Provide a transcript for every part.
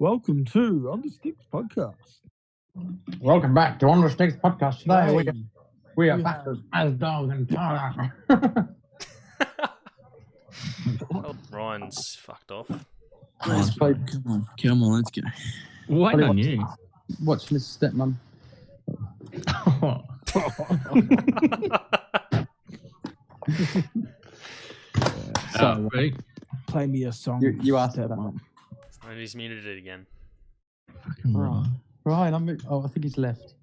Welcome to On the Sticks podcast. Welcome back to On the Sticks podcast. Today Hey, we are we back have- as Dog and Tyler. Well, Ryan's fucked off. Let's play. Come on, let's go. Wait on you. Watch Miss Stepmom. So, Ready? play me a song. You asked for that. Stepmom. And he's muted it again. Right. Ryan, I think he's left.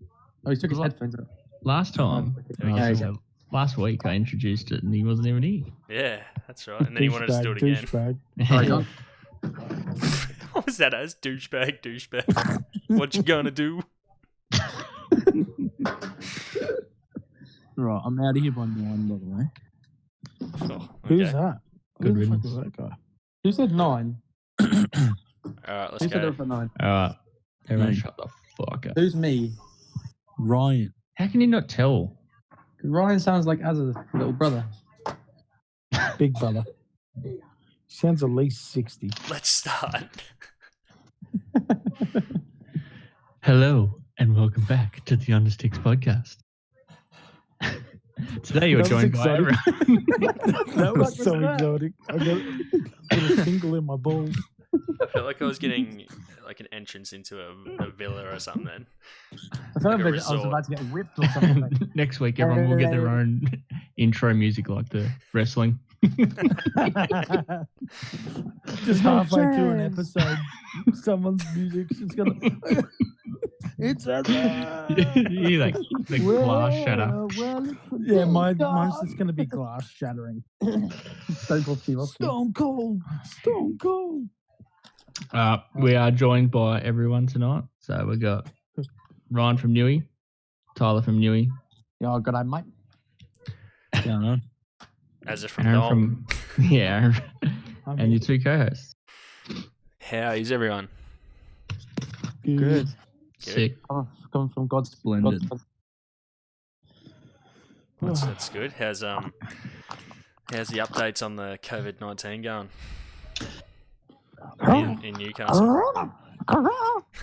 Oh, he took his What? headphones out. Last time, There we go. last week, I introduced it and he wasn't even here. Yeah, that's right. And then he wanted us to do it again. Douchebag. Alright, John. What was that as? Douchebag, douchebag. What you gonna do? Right, I'm out of here by 9, by the way. Oh, Who's okay. that? Good Who the fuck riddance. is that guy? Who said 9? Alright, let's Who said go. it for 9? Alright. Everyone Hey. shut the fuck up. Who's me? Ryan. How can you not tell? Ryan sounds like Az's little brother. Big brother. Sounds at least 60. Let's start. Hello and welcome back to the On the Sticks podcast. Today you're That was joined by exciting. everyone. That was so exotic. I got a tingle in my balls. I felt like I was getting like an entrance into a villa or something then. I felt Like a like I was resort. about to get whipped or something. Next week, everyone will get their own intro music like the wrestling. Just halfway through an episode, someone's music's just gonna. It's You like the glass shatter. Yeah, mine's just gonna be glass shattering. Stone Cold Steve Austin. Stone cold, stone cold. We are joined by everyone tonight. So we got Ryan from Newey, Tyler from Newey, Yeah, good day, mate. Going on. As if from Aaron Dom. from Aaron, and your two co-hosts. How is everyone? Good. Sick. Coming from God's Splendid. That's good. How's the updates on the COVID-19 going in Newcastle?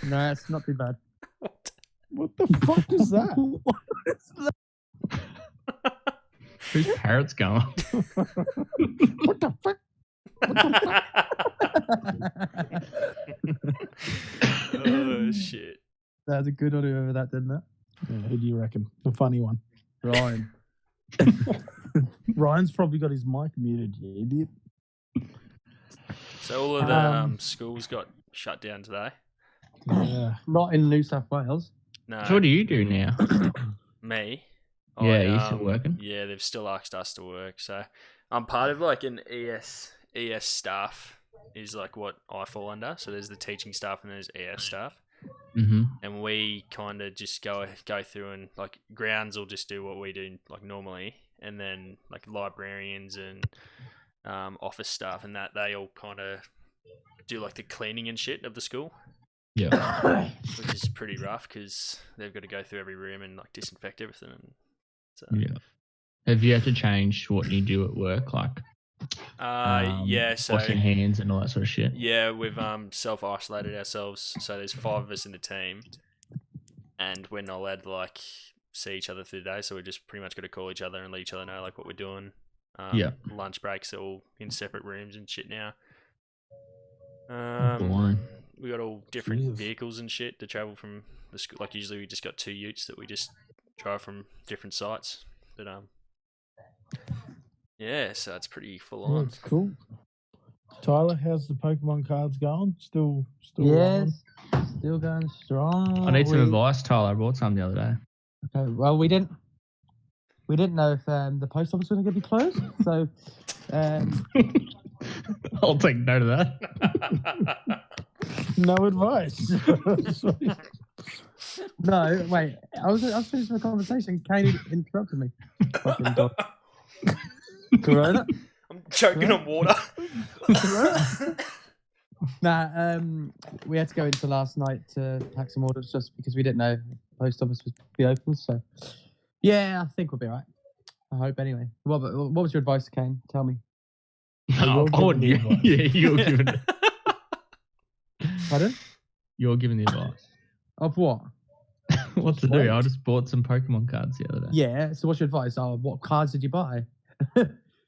No, it's not too bad. What the fuck is that? Whose parrot's going? What the fuck? Oh shit. That was a good audio over that, didn't it? Yeah, who do you reckon? The funny one. Ryan. Ryan's probably got his mic muted, you idiot. So all of the schools got shut down today. Yeah. Not in New South Wales. No, So what do you do now? me. Yeah, you still working? Yeah, they've still asked us to work. So I'm part of like an ES staff is like what I fall under. So there's the teaching staff and there's ES staff. Mm-hmm. And we kind of just go through and like grounds will just do what we do like normally, and then like librarians and office staff and that they all kind of do like the cleaning and shit of the school, Yeah. which is pretty rough because they've got to go through every room and like disinfect everything. And so Yeah. Have you had to change what you do at work, like yeah, so washing hands and all that sort of shit? yeah, we've self-isolated ourselves. So there's 5 of us in the team, and we're not allowed to like see each other through the day. So we just pretty much got to call each other and let each other know like what we're doing. Yeah. Lunch breaks are all in separate rooms and shit now. Boring. We got all different Jesus. vehicles and shit to travel from the school. Like usually we just got 2 utes that we just drive from different sites. But yeah, so it's pretty full Yeah, on. it's cool. Tyler, how's the Pokemon cards going? Still Yes. Still going strong. I need some advice, Tyler. I bought some the other day. Okay, well, we didn't know if the post office was going to be closed. So, I'll take note of that. No advice. no, wait. I was finishing the conversation. Kane interrupted me. Fucking dog. Corona? I'm choking on water. Nah, we had to go into last night to pack some orders just because we didn't know if the post office would be open. So, yeah, I think we'll be all right. I hope anyway. What was your advice, Kane? Tell me. No, I wouldn't. giving the advice. Yeah, you're giving it. Pardon? You're giving the advice. Of what? What to do? I just bought some Pokemon cards the other day. Yeah. So what's your advice? Oh, what cards did you buy?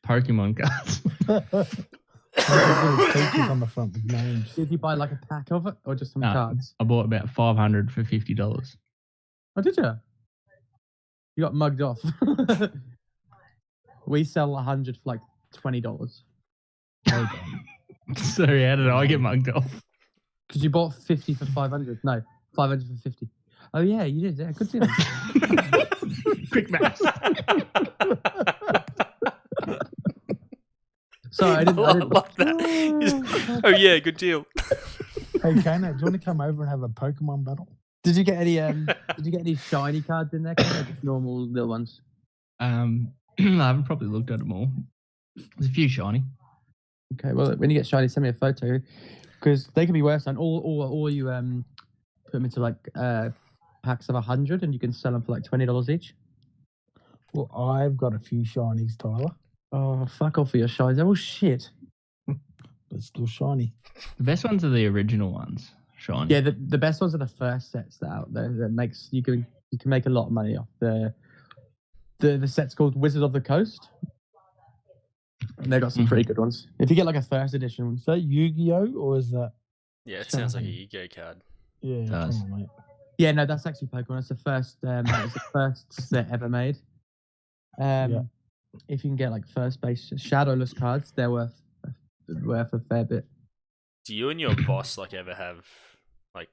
Pokemon cards. Little features on the front with names. Did you buy like a pack of it or just some No. cards? I bought about 500 for $50. Oh, did you? You got mugged off. We sell 100 for like $20 So how did I get mugged off? because you bought 50 for 500. No, 500 for 50. Oh yeah, you did. Yeah, good deal. Quick maths. Sorry, I didn't. I love that. Oh yeah, good deal. Hey, Kana, do you want to come over and have a Pokemon battle? Did you get any? Did you get any shiny cards in there? Or just normal little ones. I haven't probably looked at them all. There's a few shiny. Okay, well, when you get shiny, send me a photo because they can be worse. And or you put them into like packs of 100, and you can sell them for like $20 each. Well, I've got a few shinies, Tyler, Oh, fuck off for your shinies! They're all shit. but still shiny. The best ones are the original ones. Shiny. Yeah, the best ones are the first sets that are out there. That makes you can make a lot of money off the set's called Wizard of the Coast. And they've got some pretty good ones. If you get like a first edition one. Is that Yu-Gi-Oh or is that? Yeah, it sounds like a Yu-Gi-Oh card. Yeah, Does. come on, mate. Yeah, no, that's actually Pokemon. It's the first set ever made. If you can get like first base shadowless cards, they're worth a fair bit. Do you and your boss like ever have like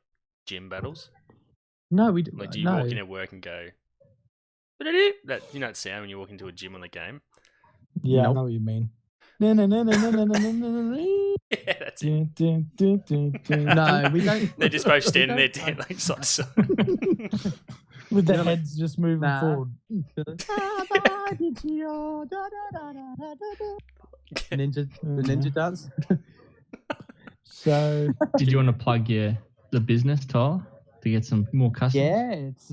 gym battles? No, we do. Like, do you no. walk into work and go, that you know that sound when you walk into a gym on the game? Yeah, I Nope. know what you mean. No, Yeah, that's it. No, we don't. They're just both standing there, don't- like side to side. With their heads just moving Nah. forward. Ninja dance. So, Did you want to plug the business, Tyler, to get some more customers? Yeah, it's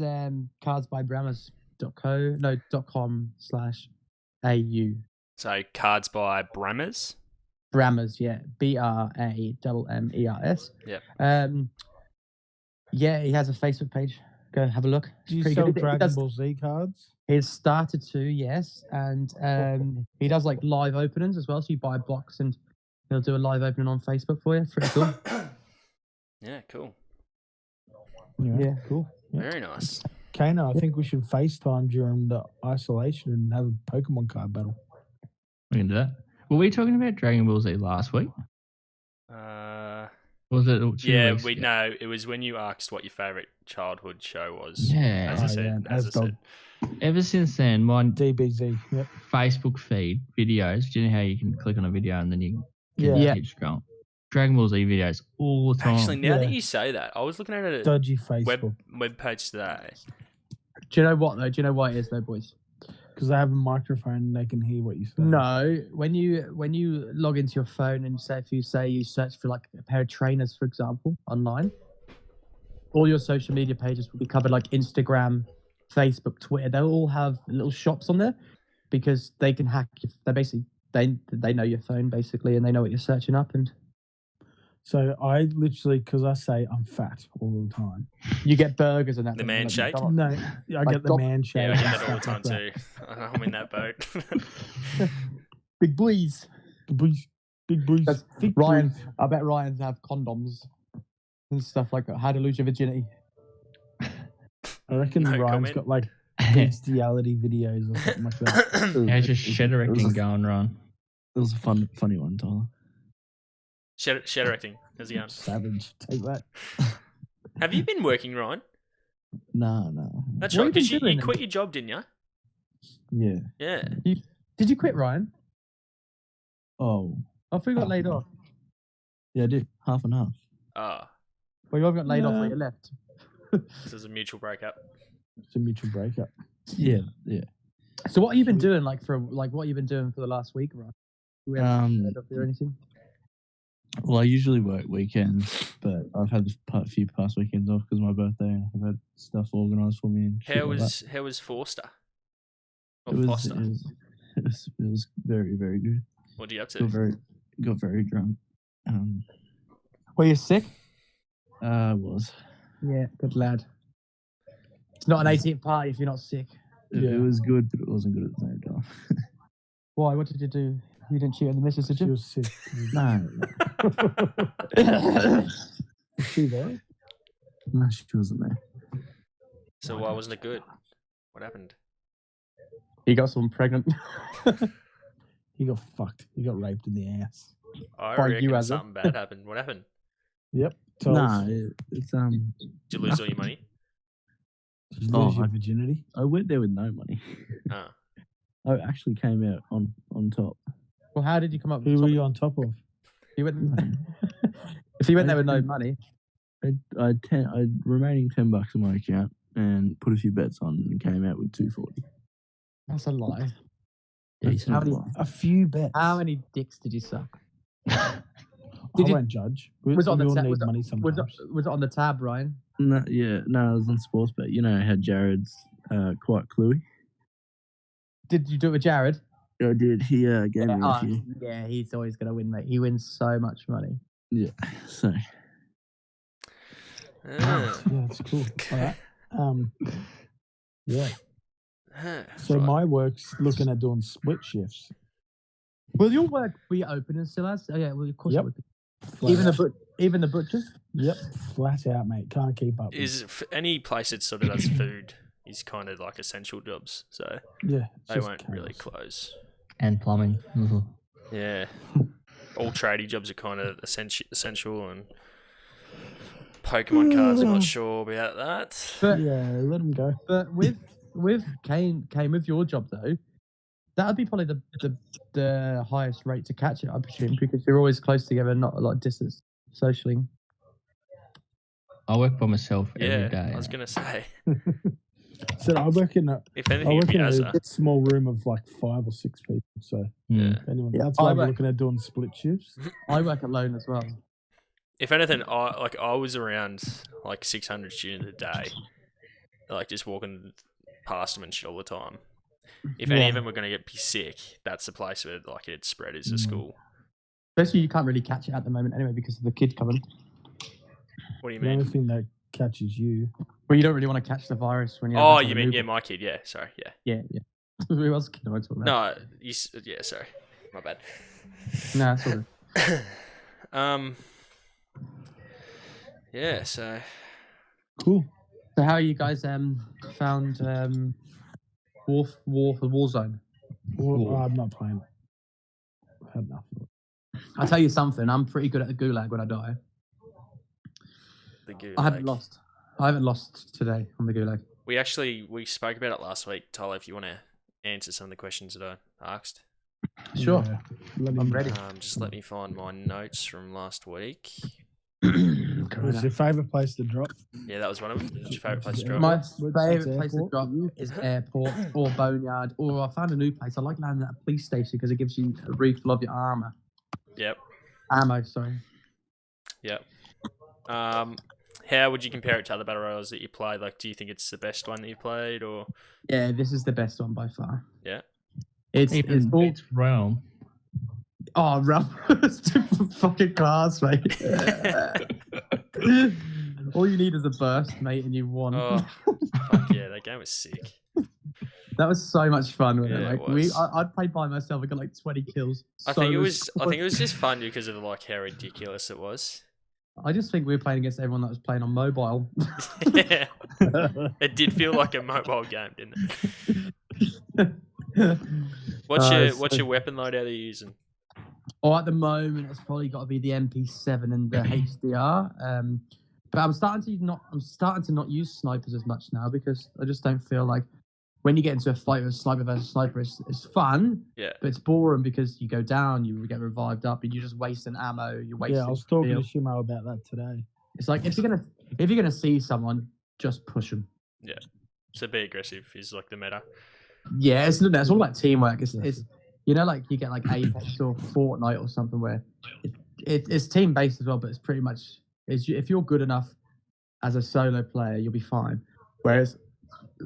cardsbybrammers.com/au. So cards by Brammers. Brammers, yeah, BRAMMERS. Yep. Yeah, he has a Facebook page. Go have a look. do you Pretty sell good. He Dragon does- Ball Z cards? He's started to, yes, and he does like live openings as well. So you buy a box and he'll do a live opening on Facebook for you. Pretty cool. Yeah, cool. Yeah. Cool. Yeah. Very nice. Kana, I think we should FaceTime during the isolation and have a Pokemon card battle. We can do that. Were we talking about Dragon Ball Z last week? Was it 2 Yeah, weeks we ago? know. It was when you asked what your favorite childhood show was. Yeah. As I Oh, said. yeah, As I Asdog. said. Ever since then, my DBZ. Yep. Facebook feed videos. Do you know how you can click on a video and then you can Yeah. keep scrolling? Dragon Ball Z videos all the time. Actually, now that Yeah. you say that, I was looking at a Dodgy Facebook. web page today. Do you know what though? Do you know why it is though, boys? Because they have a microphone and they can hear what you say. No, when you log into your phone and say if you search for like a pair of trainers, for example, online, all your social media pages will be covered like Instagram, Facebook, Twitter. They'll all have little shops on there because they can hack. They basically they know your phone basically and they know what you're searching up and So I literally, because I say I'm fat all the time. you get burgers and that. The thing, man like, shake? come on. No, I get the dog- man shake. Yeah, I get and that all the stuff time like too. I'm in that boat. Big boys. that. Big boys. That's Thick Ryan, boys. I bet Ryan's have condoms and stuff like that. How to lose your virginity. I reckon No Ryan's comment. got like bestiality videos or something like that. How's your shed erecting going, Ron? It was a funny one, Tyler. Shadow acting. How's he going? Savage. Take that. Have you been working, Ryan? Nah. That's What right, have you because been you doing quit your job, didn't you? Yeah. Yeah. Did you quit, Ryan? Oh, I thought you got laid off. yeah, I did. Half and half. Ah, Well, you got laid off No. when you left. this is a mutual breakup. It's a mutual breakup. Yeah. So what have you been doing what have you been doing for the last week, Ryan? You haven't laid off or anything? Well, I usually work weekends, but I've had a few past weekends off because of my birthday. And I've had stuff organised for me. And shit How like was Forster? that. Or It was, Foster? it was very, very good. What are you up Got to? very drunk. Were you sick? I was. Yeah, good lad. It's not an 18th party if you're not sick. It was good, but it wasn't good at the same time. Why? What did you do? You didn't cheat on the missus, did She you? was sick. No, Was she there? no, she wasn't there. So why wasn't it good? What happened? He got someone pregnant. He got fucked. He got raped in the ass. I By reckon you, has it? something bad happened. What happened? Yep. So Nah, it's Did you lose all your money? Did you lose Oh, your I- virginity? I went there with no money. Oh. I actually came out on top. Well, how did you come up? Who were you on top of? He went. If he went there with no money, I had remaining $10 in my account and put a few bets on and came out with 240. that's a lie. Yeah, you How said many- it. A few bets. How many dicks did you suck? I did you- won't judge. We, Was it on we the all ta- need was it- money Was sometimes. it on the tab, Ryan? No, I was on Sportsbet. You know how Jared's quite cluey. Did you do it with Jared? I did. He gave me a few. Yeah, he's always gonna win, mate. He wins so much money. Yeah, so Ah. Yeah, it's cool. All right. Yeah. Huh, So right. my work's looking at doing split shifts. Will your work be open and still has? Oh yeah, well of course Yep. it would be. Flat Even out. even the butchers. Yep, flat out, mate. Can't keep up. with Is any place that sort of does food is kind of like essential jobs, so it. Yeah, it's they just won't really chaos. close. And plumbing. Mhm. Yeah, all tradie jobs are kind of essential, and Pokemon cards. I'm not sure about that. But Yeah, let them go. but with Kane with your job though, that would be probably the highest rate to catch it, I presume, because you're always close together, not a lot of distance socially. I work by myself Yeah, every day. I was gonna say, So I work in a, if I anything, work it'd be in Azza. a small room of like 5 or 6 people. So Mm. Yeah. anyone, Yeah, that's I why I'm work- looking at doing split shifts. I work alone as well. If anything, I was around like 600 students a day, like just walking past them and shit all the time. If any Yeah. of them were gonna be sick, that's the place where like it'd spread is the Mm. school. Especially you can't really catch it at the moment anyway because of the kid coming. What do you The only mean? thing that catches you. Well, you don't really want to catch the virus when you're. Oh, having you a mean newborn. my kid? Yeah, sorry, yeah. Yeah. Who else kid am I talking about? No, yeah, sorry, my bad. No, that's all good. Yeah, so Cool. So how you guys found Warzone? Well, I'm not playing. I had enough of it. I'll tell you something. I'm pretty good at the gulag when I die. the good. I haven't lost. I haven't lost today on the gulag. We spoke about it last week, Tyler. If you want to answer some of the questions that I asked, Sure. Yeah, let I'm him- ready. just let me find my notes from last week. What's your favourite place to drop? Yeah, that was one of them. What's your favourite place to drop? My What's favourite place to airport? drop is airport or boneyard, or I found a new place. I like landing at a police station because it gives you a refill of your armor. Yep, Ammo, sorry. yep. How would you compare it to other battle royals that you played? Like, do you think it's the best one that you played, or Yeah, this is the best one by far. yeah? It's Even all. beats Realm. Oh, Ralph, it's different fucking cars, mate. All you need is a burst, mate, and you won. Oh, fuck yeah, that game was sick. That was so much fun with Yeah, it. it Like was. I'd play by myself. I got like 20 kills. I think it Solo was. I think it was squad. just fun because of like how ridiculous it was. I just think we were playing against everyone that was playing on mobile. Yeah, it did feel like a mobile game, didn't it? What's your weapon loadout are you using? Or at the moment, it's probably got to be the MP7 and the HDR. But I'm starting to not use snipers as much now because I just don't feel like when you get into a fight with sniper versus sniper, it's fun. Yeah. But it's boring because you go down, you get revived up, and you're just wasting ammo. You're wasting. Yeah, I was talking fuel. to Shimo about that today. It's like if you're gonna see someone, just push them. So be aggressive is like the meta. Yeah, it's all about teamwork. It's you know, like you get like Apex or Fortnite or something where it's team based as well, but it's pretty much if you're good enough as a solo player, you'll be fine. Whereas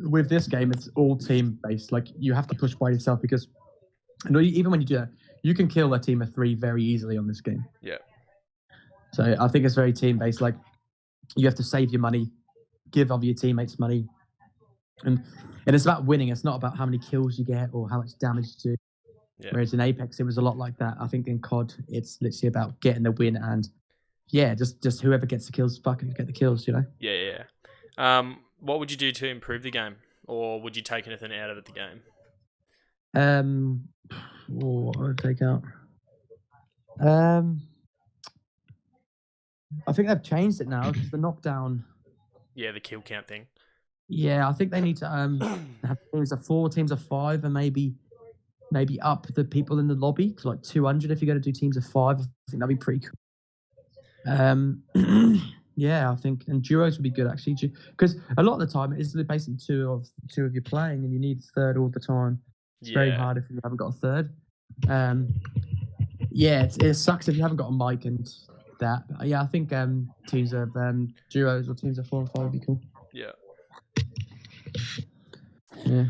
with this game, it's all team based. Like you have to push by yourself because even when you do that, you can kill a team of 3 very easily on this game. Yeah. So I think it's very team based. Like you have to save your money, give other your teammates money, and it's about winning. It's not about how many kills you get or how much damage you do. Yeah. Whereas in Apex, it was a lot like that. I think in COD, it's literally about getting the win and just whoever gets the kills, fucking get the kills, you know. Yeah. What would you do to improve the game, or would you take anything out of the game? What would I take out? I think they've changed it now because the knockdown. Yeah, the kill count thing. Yeah, I think they need to have teams of 4, teams of 5, and maybe up the people in the lobby to like 200 if you're going to do teams of 5. I think that'd be pretty cool. Yeah, I think, and duos would be good actually, because a lot of the time it is basically two of you playing, and you need a third all the time. It's very hard if you haven't got a third. It sucks if you haven't got a mic and that. But yeah, I think teams of duos or teams of 4 and 5 would be cool. Yeah. Yeah.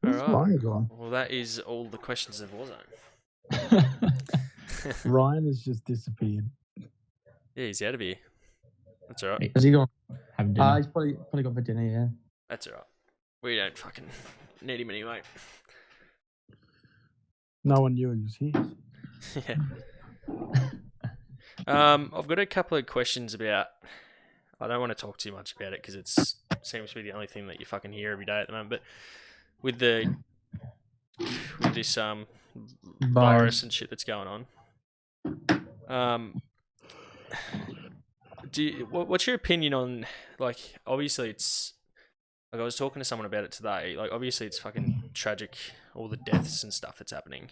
All right. Ryan Well, that is all the questions of Warzone. Ryan has just disappeared. Yeah, he's out of here. That's all right. Has he gone? Have dinner. He's probably gone for dinner. Yeah. That's all right. We don't fucking need him anyway. No one knew he was here. Yeah. I've got a couple of questions about. I don't want to talk too much about it because it seems to be the only thing that you fucking hear every day at the moment. But with this virus and shit that's going on, what's your opinion on, like, obviously it's like, I was talking to someone about it today. Like, obviously it's fucking tragic, all the deaths and stuff that's happening.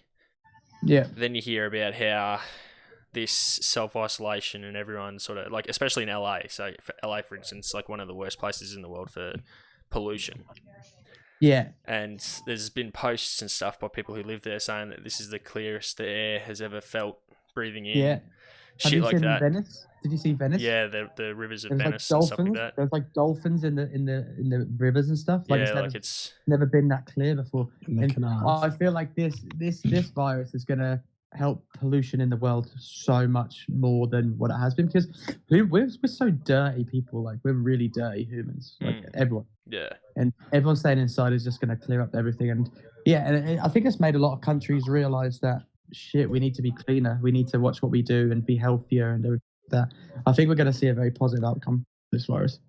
Yeah. Then you hear about how this self-isolation and everyone sort of, like, especially in LA. So for LA, for instance, like one of the worst places in the world for pollution. Yeah. And there's been posts and stuff by people who live there saying that this is the clearest the air has ever felt breathing in. Yeah. Have Shit you like seen that. Venice? Did you see Venice? Yeah, the rivers of There's Venice like and stuff like dolphins. that. There's like dolphins in the rivers and stuff. Like, Yeah, it's never been that clear before. In the And canals. I feel like this virus is gonna help pollution in the world so much more than what it has been, because we're so dirty people. Like, we're really dirty humans. Like everyone. Yeah. And everyone staying inside is just gonna clear up everything. And yeah, and I think it's made a lot of countries realize that shit, we need to be cleaner. We need to watch what we do and be healthier and everything like that. I think we're going to see a very positive outcome this virus.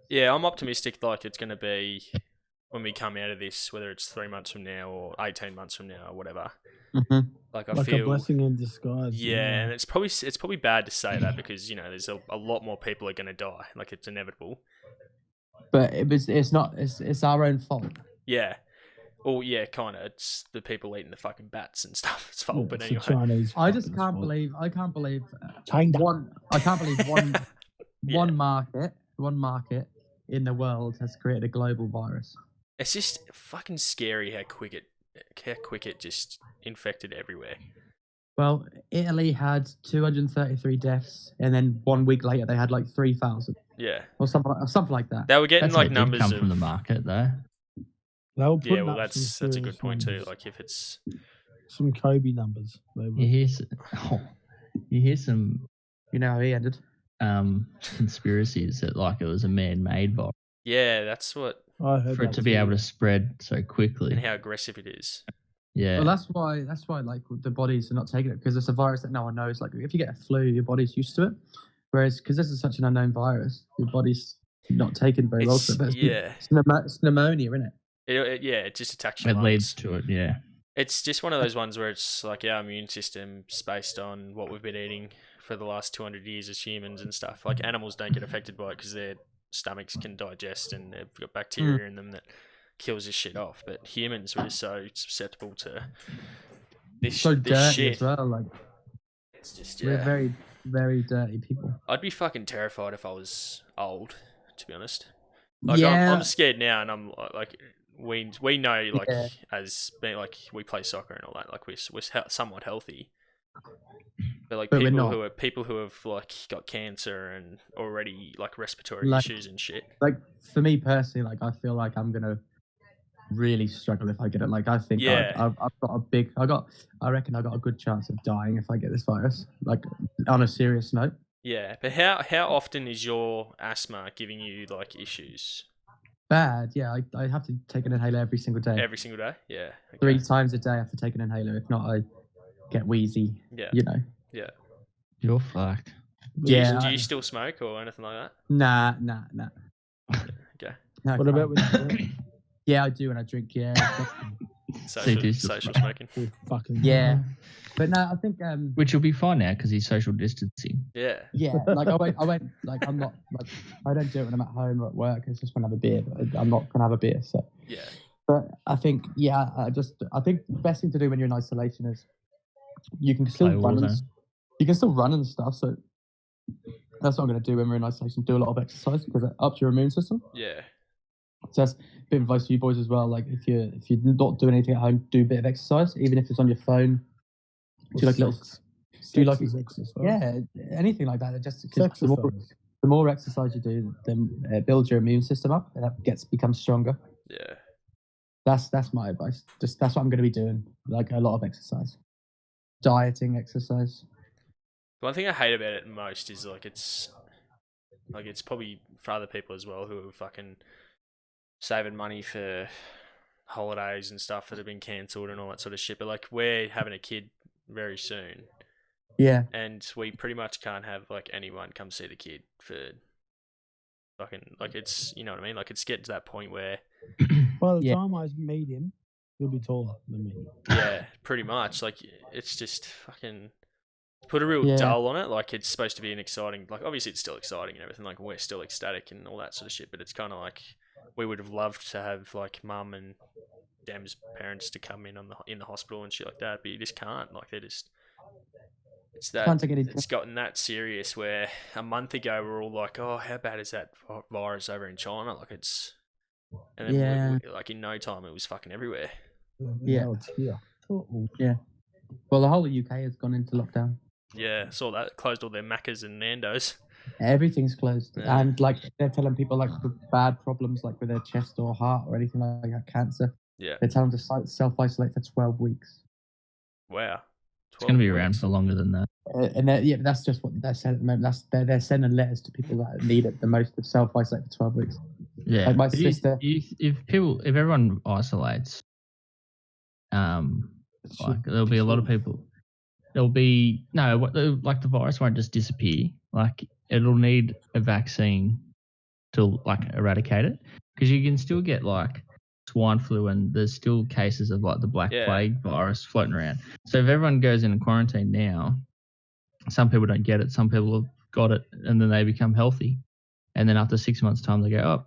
Yeah, I'm optimistic. Like, it's going to be when we come out of this, whether it's 3 months from now or 18 months from now or whatever. Mm-hmm. Like, I Like feel a blessing in disguise. Yeah, and it's probably bad to say that because, you know, there's a lot more people are going to die. Like, it's inevitable. But it's our own fault. Yeah. Well, yeah, kind of. It's the people eating the fucking bats and stuff. It's fault, Yeah, but it's anyway. the Chinese I just fuckers' can't fault. believe China. I can't believe one Yeah. one market in the world has created a global virus. It's just fucking scary how quick it just infected everywhere. Well, Italy had 233 deaths, and then 1 week later they had like 3,000 Yeah. or something like that. They were getting That's like did numbers come of from the market though. They were Yeah, putting well, up that's some a good serious point too. numbers. Like, if it's Some Kobe numbers. They were. You hear some You know how he ended. conspiracies that like it was a man-made virus yeah, that's what, I heard for it that to be too. able to spread so quickly. and how aggressive it is. Yeah, Well, that's why like the bodies are not taking it, because it's a virus that no one knows. Like, if you get a flu, your body's used to it. Whereas, because this is such an unknown virus, your body's not taken very well to it. But it's pneumonia, isn't it? It just attacks your it lungs. leads to it. Yeah, It's just one of those ones where it's like our immune system's based on what we've been eating for the last 200 years as humans and stuff. Like, animals don't get affected by it because their stomachs can digest and they've got bacteria in them that kills this shit off. But humans are just so susceptible to this, So this dirty shit. as well. Like, It's just, we're yeah. very, very dirty people. I'd be fucking terrified if I was old, to be honest. Like, Yeah. I'm scared now, and I'm like, we know, like, Yeah. as being like, we play soccer and all that, like, we're somewhat healthy. But like, But we're people not. who have like got cancer and already like respiratory Like- issues and shit. Like, for me personally, like, I feel like I'm gonna really struggle if I get it. Like, I think Yeah. I reckon I got a good chance of dying if I get this virus. Like, on a serious note. Yeah, but how often is your asthma giving you like issues? Bad. Yeah, I have to take an inhaler every single day. Every single day? Yeah. Okay. 3 times a day I have to take an inhaler. If not, I get wheezy. Yeah. You know. Yeah. You're fucked. Yeah. Do you still smoke or anything like that? Nah. Okay. No, What can't. about when you drink? Yeah, I do when I drink. Yeah. Social smoking. Oh, fucking Yeah. But no, I think Which will be fine now because he's social distancing. Yeah. yeah, like I won't like I'm not like I don't do it when I'm at home or at work. It's just when I have a beer. But I'm not gonna have a beer. So, Yeah. but I think I think the best thing to do when you're in isolation is you can still Play run. Warzone. You can still run and stuff. So that's what I'm gonna do when we're in isolation. Do a lot of exercise because it ups your immune system. Yeah. So that's a bit of advice for you boys as well. Like if you're not doing anything at home, do a bit of exercise, even if it's on your phone. Do like little. Do you like exercise? Yeah, anything like that. It just Sex the more exercise you do, then it builds your immune system up, and that becomes stronger. Yeah. That's my advice. Just that's what I'm going to be doing. Like a lot of exercise, dieting, exercise. The one thing I hate about it most is it's probably for other people as well who are fucking saving money for holidays and stuff that have been cancelled and all that sort of shit. But like we're having a kid very soon, Yeah, and we pretty much can't have like anyone come see the kid for fucking like it's you know what I mean. Like it's getting to that point where By the Yeah. time I meet him, he'll be taller than me. yeah, pretty much like it's just fucking put a real Yeah. dull on it. Like it's supposed to be an exciting, like obviously it's still exciting and everything. Like we're still ecstatic and all that sort of shit. But it's kind of like we would have loved to have like mum and Dem's parents to come in in the hospital and shit like that. But you just can't. Like they're just it's that can't take any. it's gotten that serious where a month ago we were all like, oh, how bad is that virus over in China? Like it's and then Yeah. like in no time it was fucking everywhere. Yeah. Now it's here. Yeah. Well, the whole UK has gone into lockdown. Yeah, saw that. Closed all their Maccas and Nando's. Everything's closed, Yeah. and like they're telling people like with bad problems, like with their chest or heart or anything like that, cancer. Yeah. They're telling them to self-isolate for 12 weeks. Wow. It's going to be 12 around weeks. for longer than that. And yeah, but that's just what they're saying at the moment. They're sending letters to people that need it the most to self-isolate for 12 weeks. Yeah. Like my But sister- if everyone isolates, like there'll be a lot of people. There'll be like the virus won't just disappear. Like it'll need a vaccine to like eradicate it because you can still get like swine flu and there's still cases of like the black Yeah. plague virus floating around. So if everyone goes in quarantine now, some people don't get it. Some people have got it and then they become healthy, and then after 6 months' time they go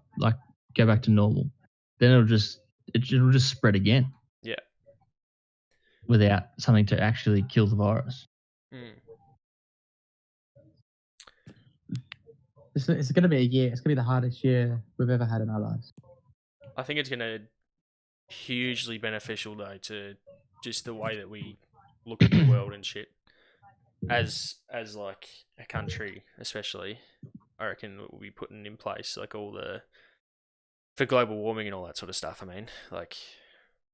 go back to normal. Then it'll just spread again. Yeah. Without something to actually kill the virus. Mm. It's going to be a year. It's going to be the hardest year we've ever had in our lives. I think it's going to hugely beneficial though to just the way that we look at the world and shit. As like a country, especially, I reckon we'll be putting in place like all the for global warming and all that sort of stuff. I mean, like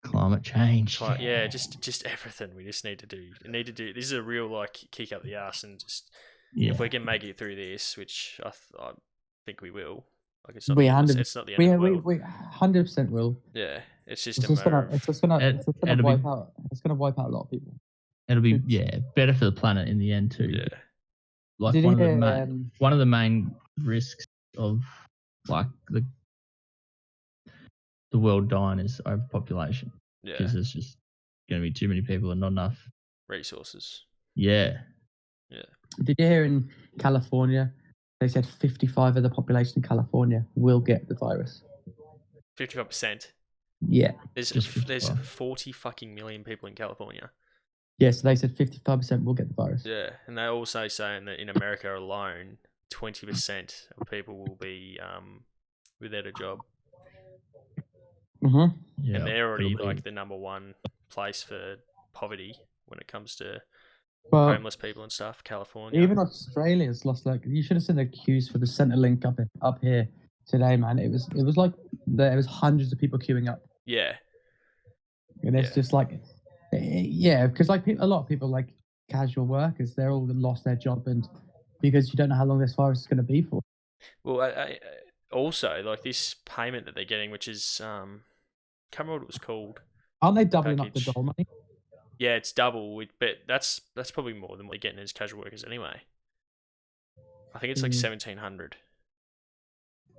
Climate change. yeah, just everything we just need to do. This is a real like kick up the ass, and just Yeah. if we can make it through this, which I think we will. Like it's not We the end, 100 it's not the end of the world. we 100% will. Yeah, it's just It's a just matter gonna of it's just gonna It'll wipe be- out. It's gonna wipe out a lot of people. It'll be better for the planet in the end too. yeah. Like Did one you of, the hear, one of the main risks of like the world dying is overpopulation Yeah, because there's just going to be too many people and not enough. resources. Yeah. Did you hear in California? They said 55% of the population in California will get the virus. 55%. Yeah. There's Just 55. 40 fucking million people in California. Yeah, so they said 55% will get the virus. Yeah, and they're also saying that in America alone, 20% of people will be without a job, Mm-hmm. Yeah. and they're already it'll be- like the number one place for poverty when it comes to Well, homeless people and stuff. California. even Australia's lost like you should have seen the queues for the Centrelink up here today, man. It was like there was hundreds of people queuing up, Yeah, and it's Yeah. just like, yeah, because like a lot of people like casual workers, they're all lost their job, and because you don't know how long this virus is going to be for. Well, I also like this payment that they're getting, which is can't remember what it was called. Aren't they doubling up the Package. dole money? Yeah, it's double, but that's probably more than what you're getting as casual workers anyway. I think it's like 1,700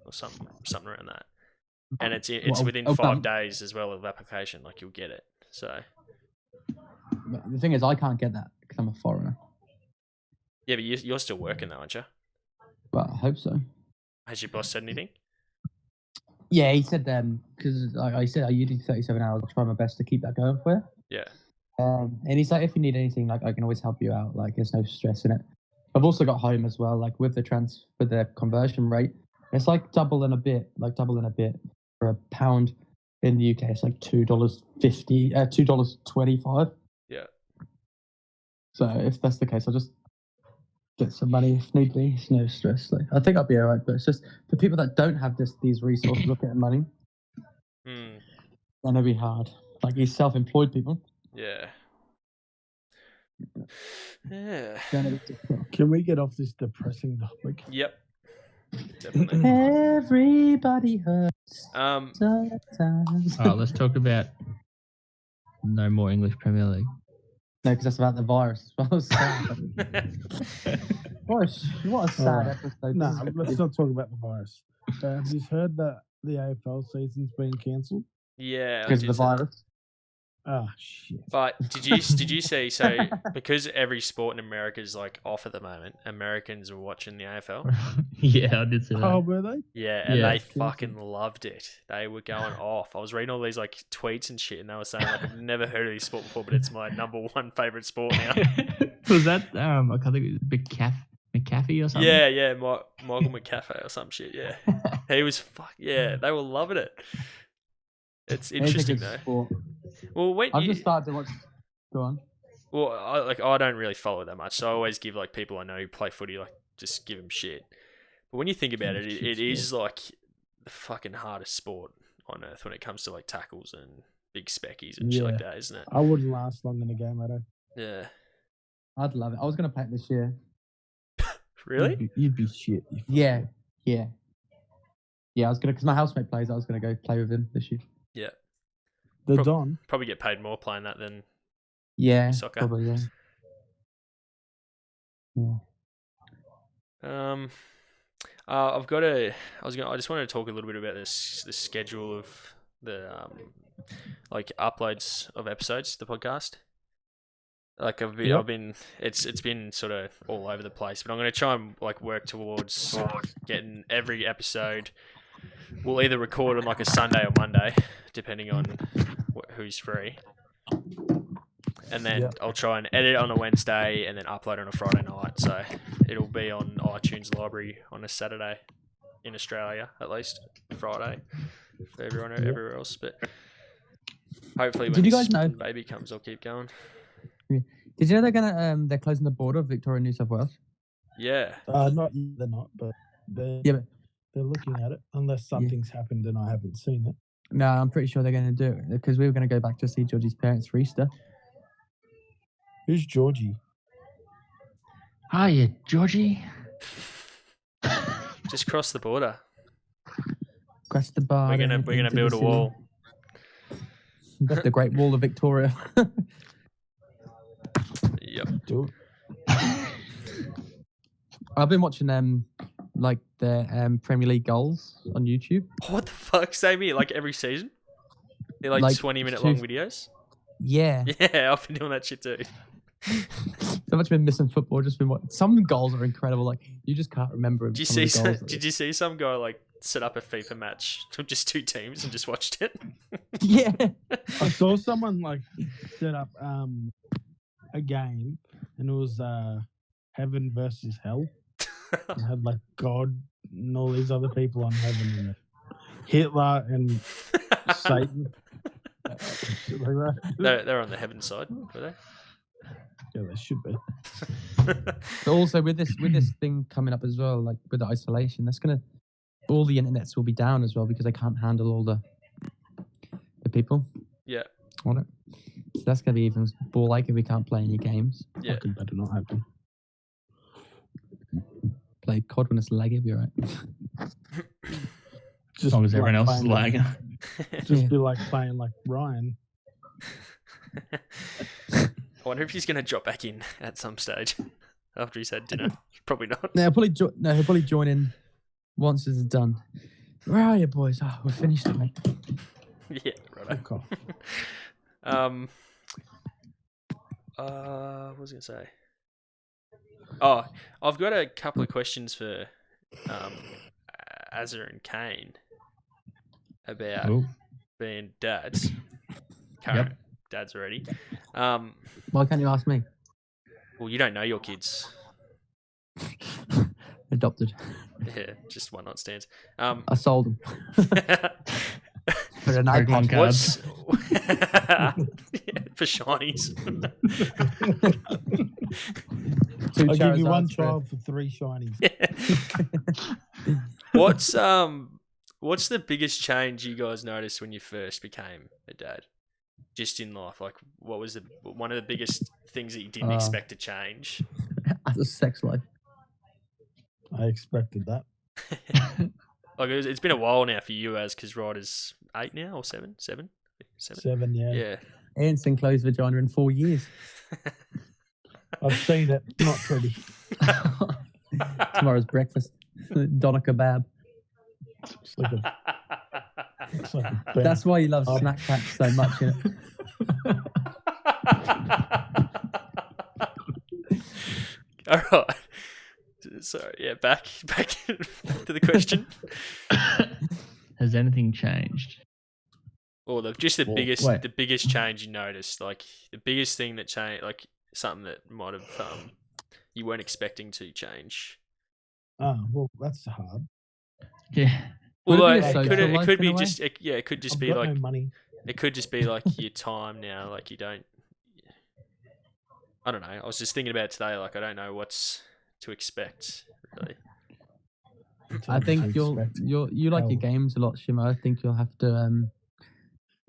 or something around that, and it's Well, within oh, 5 days as well of application. Like you'll get it. So But the thing is, I can't get that because I'm a foreigner. yeah, but you're still working though, aren't you? But I hope so. Has your boss said anything? Yeah, he said because like I said, I usually do 37 hours. I try my best to keep that going for you. Yeah. And he's like, if you need anything, like I can always help you out. Like there's no stress in it. I've also got home as well. Like with the conversion rate, it's like double and a bit for a pound in the UK. It's like $2.50, $2.25. Yeah. So if that's the case, I'll just get some money if need be. It's no stress. Like I think I'll be alright. But it's just for people that don't have these resources of getting money, Mm, then it'll be hard. Like these self-employed people. yeah. Yeah. Then it'll be difficult. Can we get off this depressing topic? Yep. Definitely. Everybody hurts Um. sometimes. All right, let's talk about no more English Premier League. No, because that's about the virus as well. Sad. What a sad Alright. episode. No, This is let's not talk about the virus. Have you heard that the AFL season's been cancelled? Yeah. I because of did the see that. virus. Ah, shit. But did you see? So because every sport in America is like off at the moment, Americans were watching the AFL. Yeah, I did see that. Oh, were they? Yeah, and Yeah. they fucking loved it. They were going off. I was reading all these like tweets and shit, and they were saying like I've never heard of this sport before, but it's my number one favorite sport now. Was that I can't think it was McAfee or something? Yeah, Michael McCaffrey or some shit. Yeah, he was yeah, they were loving it. It's It is a interesting good though. sport. Well, when I've you, just started to watch. Go on. well, I don't really follow it that much, so I always give like people I know who play footy like just give them shit. But when you think about it, it is like the fucking hardest sport on earth when it comes to like tackles and big speckies and shit like Yeah. that, isn't it? I wouldn't last long in a game, I don't. Yeah. I'd love it. I was going to play it this year. Really? You'd be shit. you Yeah, fucker. yeah. Yeah, I was going to, because my housemate plays, I was going to go play with him this year. Yeah. The Prob- Don. Probably get paid more playing that than Yeah, Soccer. probably, yeah. Yeah. I've got a. I just wanted to talk a little bit about the schedule of the like uploads of episodes to the podcast. Like I've been it's been sort of all over the place, but I'm going to try and like work towards getting every episode. We'll either record on like a Sunday or Monday, depending on who's free. And then Yep. I'll try and edit on a Wednesday and then upload on a Friday night. So it'll be on iTunes Library on a Saturday in Australia, at least Friday for everyone everywhere else. But hopefully, when Did you this guys know- baby comes, I'll keep going. Did you know they're closing the border of Victoria and New South Wales? Yeah, Not yet, they're not, but they're looking at it unless something's happened and I haven't seen it. No, I'm pretty sure they're going to do it because we were going to go back to see Georgie's parents for Easter. Who's Georgie? Hiya, Georgie. just cross the border. Across the bar. We're gonna build a wall. That's the Great Wall of Victoria. Yep. Do it. I've been watching like the Premier League goals on YouTube. What the fuck? Same here. Like every season, they're like Like 20-minute long videos. Yeah. Yeah, I've been doing that shit too. So much been missing football. Just been watching. Some goals are incredible. Like you just can't remember. Did you some of see? the goals. Did you see some guy like set up a FIFA match of just two teams and just watched it? Yeah. I saw someone like set up a game and it was heaven versus hell. It had like God and all these other people on heaven in it. Hitler and Satan. Shit like that. They're on the heaven side, were they? Yeah, they should be. But also with this thing coming up as well, like with the isolation, all the internets will be down as well because they can't handle all the people Yeah, on it. So that's gonna be even more like if we can't play any games. yeah. Fucking better not happen. play COD when it's laggy, it'll be alright. As long as everyone else is lagging. Just Yeah. be like playing like Ryan. I wonder if he's going to drop back in at some stage after he's had dinner. Probably not. No, he'll probably join in once it's done. Where are you, boys? Oh, we're finished it, mate. Yeah, right. Fuck off. What was I going to say? Oh, I've got a couple of questions for Azza and Kane about Oh, being dads. Current dads already. Why can't you ask me? Well, you don't know your kids. Adopted. Yeah, just one night stands. I sold them for an Pokemon iPod. cards. For shinies? Two I'll give you one Charizards for- child for 3 shinies. What's the biggest change you guys noticed when you first became a dad? Just in life, like what was one of the biggest things that you didn't expect to change? As a sex life. I expected that. Like it's been a while now for you, because Ryder's 8 now or 7? 7? 7, yeah. Yeah. Ian's seen closed vagina in 4 years. I've seen it. Not pretty. Tomorrow's breakfast. Doner kebab. It's like a That's why you love Oh. snack packs so much, innit? All right. Sorry. Yeah. Back to the question. Has anything changed? Or the Well, biggest wait. the biggest change you noticed, like the biggest thing that changed, like something that might have you weren't expecting to change. Oh, well, that's hard. Yeah. Well, Would it be like, a it social could life be in a way? just it could just I've be got like no money. it could just be like your time now. Like you don't. I don't know. I was just thinking about it today. Like I don't know what's to expect really. I think What you like your Hell. games a lot, Shimo. I think you'll have to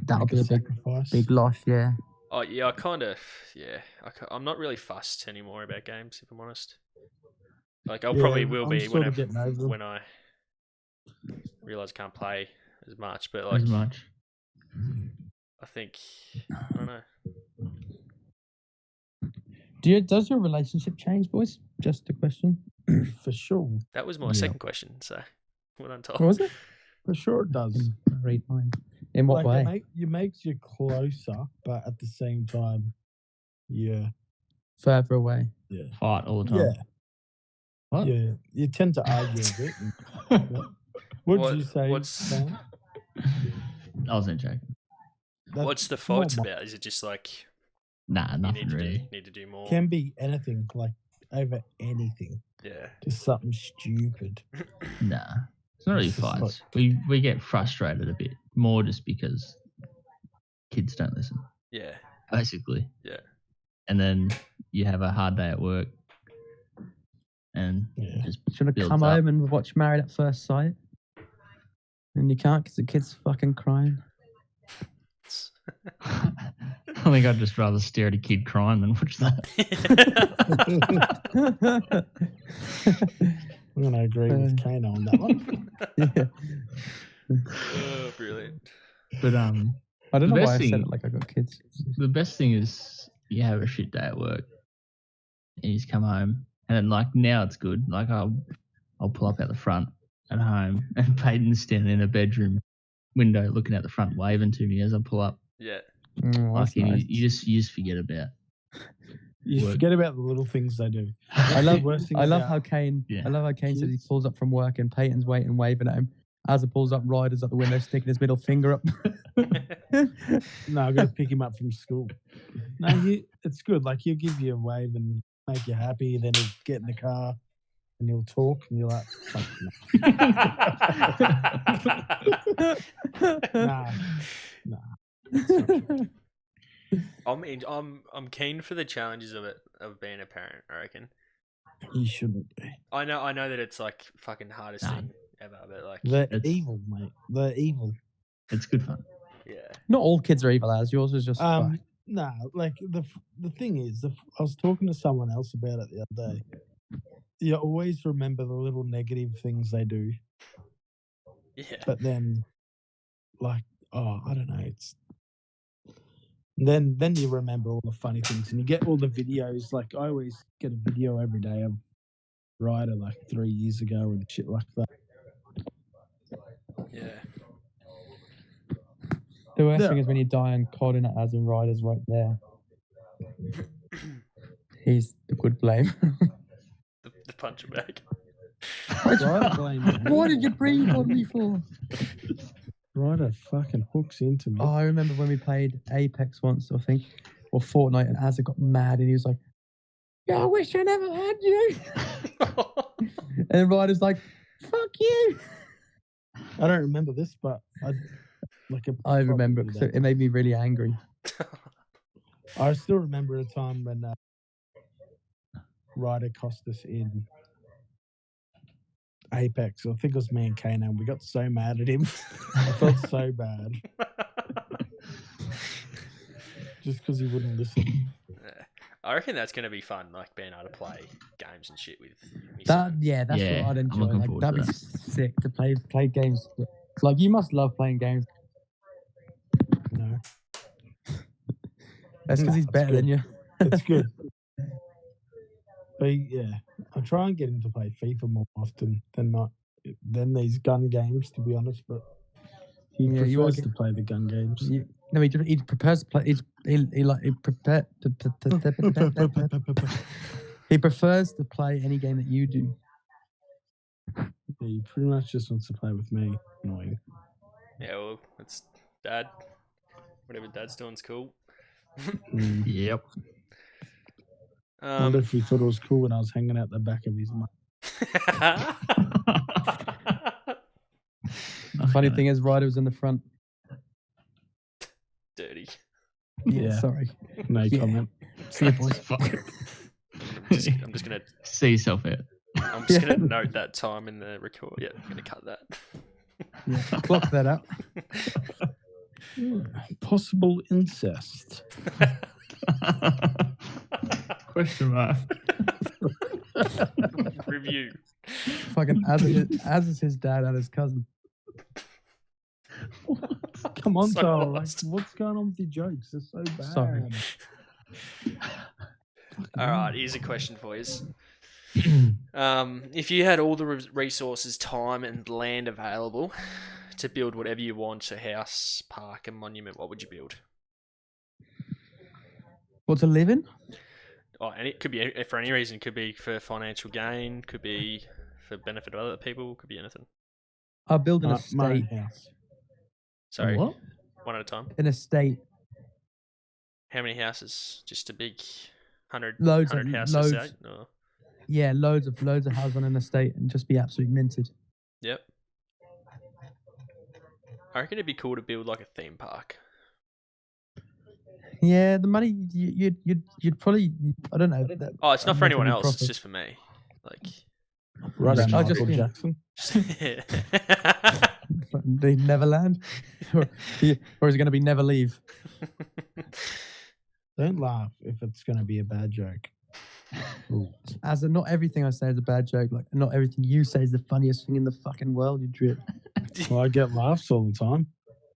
that'll make be a a sacrifice. big loss, yeah. Oh yeah, I'm not really fussed anymore about games, if I'm honest. Like I Yeah, probably will I'm be sort of getting over them. when I realize I can't play as much. But As like much. I think I don't know. Does your relationship change, boys? Just a question. For sure. That was my Yeah. second question. So what I'm told. What was it? For sure it does. Read mine. In what like way? it makes you closer, but at the same time, yeah. Further away. Fight all the time. Yeah. What? Yeah. You tend to argue a bit. What What- did you say? what's- Sam? I wasn't joking. That What's the fights normal. about? Is it just like Nah, you nothing really. need to do more? Can be anything, like over anything. Yeah. Just something stupid. Nah. It's not really It's just fights. We get frustrated a bit more just because kids don't listen, Yeah. basically. Yeah. And then you have a hard day at work and Yeah. just Should have builds come up. home and watched Married at First Sight. And you can't because the kid's fucking crying. I think I'd just rather stare at a kid crying than watch that. I'm going to agree with Kano on that one. Yeah. Oh, brilliant. But I don't The know best why I said thing- it like I got kids. the best thing is you have a shit day at work and you just come home and then like now it's good. Like I'll pull up out the front at home and Peyton's standing in a bedroom window looking out the front waving to me as I pull up. Yeah. Oh, Like that's nice. you just forget about. You Work. forget about the little things they do. I love Worst thing I love about- how Kane Yeah. I love how Kane says he Kids. pulls up from work and Peyton's waiting, waving at him. As he pulls up, Ryder's at the window sticking his middle finger up. No, I've got to pick him up from school. No, it's good. Like, he'll give you a wave and make you happy. Then he'll get in the car and he'll talk, and you're like, fuck no. Nah. I'm keen for the challenges of being a parent, I reckon. You shouldn't be. I know that it's like fucking hardest Nah. thing ever, but like They're It's- evil, mate. They're evil. It's good fun. yeah. Not all kids are evil as yours is just fucked. Nah, like the thing is, I was talking to someone else about it the other day. you always remember the little negative things they do, Yeah. but then, like, I don't know, it's then you remember all the funny things, and you get all the videos. Like, I always get a video every day of Ryder like 3 years ago and shit like that. Yeah. The worst Yeah. thing is when you die and Colin as in Ryder's right there. He's the good blame. The puncher bag. Ryder blamed me. What did you breathe on me for? Ryder fucking hooks into me. Oh, I remember when we played Apex once, I think, or Fortnite, and Azza got mad and he was like, "Yeah, I wish I never had you." And Ryder's like, "Fuck you." I don't remember this, but I remember it, so it made me really angry. I still remember a time when Ryder cost us in Apex. I think it was me and Kano, and we got so mad at him. I felt so bad just because he wouldn't listen. Yeah. I reckon that's going to be fun, like being able to play games and shit with me. That's Yeah, what I'd I'm enjoy. looking Like forward that'd to be that. sick to play games. Like you must love playing games. No, That's because he's That's better than good. you. it's good. But yeah, I try and get him to play FIFA more often than these gun games, to be honest. But he Yeah, you are prefers to play the gun games. No, he prefers to play. He prefers to play any game that you do. He pretty much just wants to play with me. Annoying. Yeah, well, it's Dad. Whatever Dad's doing's cool. Mm. Yep. I wonder if he thought it was cool when I was hanging out the back of his mouth. The funny thing is, Ryder was in the front. Dirty. Yeah. Sorry. No Yeah. comment. See you, boys. I'm just gonna See yourself out. Yeah. note that time in the record. Yeah, I'm gonna cut that. Yeah. Block that out. Possible incest. Question mark. Review. Fucking as is his dad and his cousin. Come on, So Tyler. Like, lost. what's going on with your jokes? They're so bad. Sorry. All right, here's a question for you. If you had all the resources, time, and land available to build whatever you want, a house, park, a monument, what would you build? What, to live in? Oh, and it could be for any reason. It could be for financial gain. Could be for benefit of other people. Could be anything. I'll build an My own estate. house. Sorry, What? one at a time. An estate. How many houses? Just a big 100 Loads of- 100 house loads. estate? No. Yeah, loads of houses on an estate and just be absolutely minted. Yep. I reckon it'd be cool to build like a theme park. Yeah, the money you'd probably, I don't know. Oh, it's not I'd for make anyone any else. It's profit. just for me. Like, Right Yeah. on Oh, Michael just- Jackson. The Neverland, or is it going to be Never Leave? Don't laugh if it's going to be a bad joke. As in, not everything I say is a bad joke. Like, not everything you say is the funniest thing in the fucking world. You drip. Well, I get laughs all the time.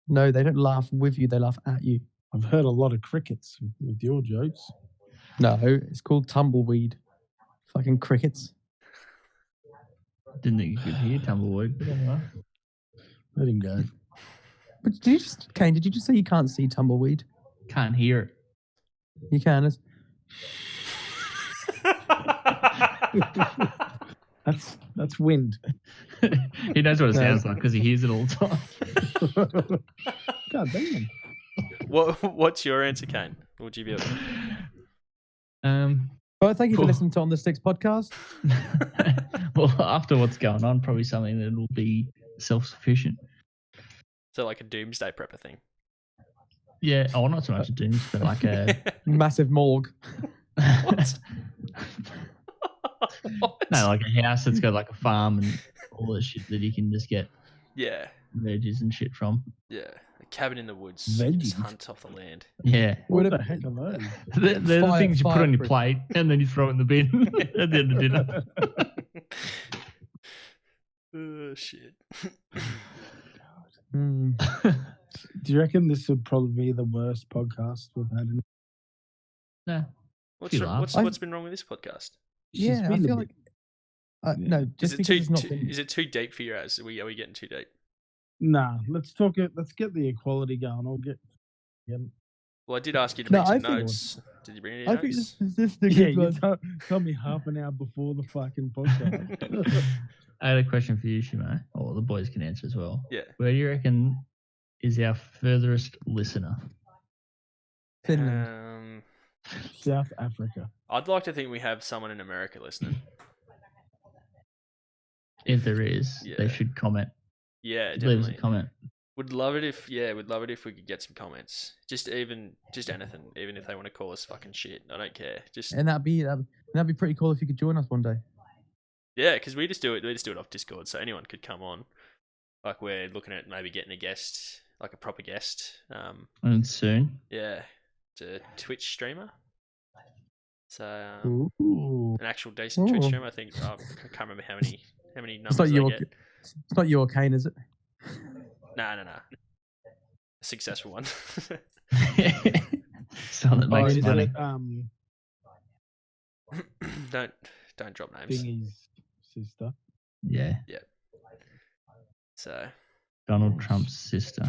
No, they don't laugh with you. They laugh at you. I've heard a lot of crickets with your jokes. No, it's called tumbleweed. Fucking crickets. Didn't think you could hear tumbleweed. But anyway. Let him go. But did you just, Kane? Did you just say you can't see tumbleweed? Can't hear You can. It's, That's wind. it. He knows what it No. sounds like because he hears it all the time. God damn. What's your answer, Kane? What would you build? well, thank you for Cool. listening to On the Sticks podcast. Well, after what's going on, probably something that will be self-sufficient. So like a doomsday prepper thing. Yeah. Oh, not so much a dooms, but like a Massive morgue. What? What? no, like a house that's got like a farm and all the shit that you can just get Yeah, veggies and shit from. yeah. A cabin in the woods. Veggies? Just hunt off the land. Yeah. What Would the it- heck are those? They're the Fire- things you put on your fireproof. plate and then you throw in the bin at the end of dinner. Oh shit. Hmm. Do you reckon this would probably be the worst podcast we've had? Nah. What's You laugh. what's been wrong with this podcast? She's Yeah, I been a feel bit- like no, Is just it because too, it's not been. is it too deep for your ass? Are we getting too deep? Nah, let's talk it. Let's get the equality going. I'll get. Yeah, Well, I did ask you to No, bring I some think it notes. Did you bring any I notes? think this is a yeah. good You one. told me half an hour before the fucking podcast. I had a question for you, Shimo, or the boys can answer as well. Yeah. Where do you reckon is our furthest listener? Finland. South Africa. I'd like to think we have someone in America listening. If there is, Yeah. they should comment. Yeah, Leave us definitely. a comment. Would love it if we could get some comments. Just anything, even if they want to call us fucking shit. I don't care. Just And that'd be pretty cool if you could join us one day. yeah, because we just do it off Discord, so anyone could come on. Like we're looking at maybe getting a guest, like a proper guest. And soon. Yeah, to Twitch streamer. So Ooh. an actual decent Twitch Ooh. streamer. I think I can't remember how many numbers It's not they your get. it's not your cane, is it? No. A successful one. Someone that Oh, makes is money. it don't drop names. Thingy's sister? Yeah. So Donald Trump's sister.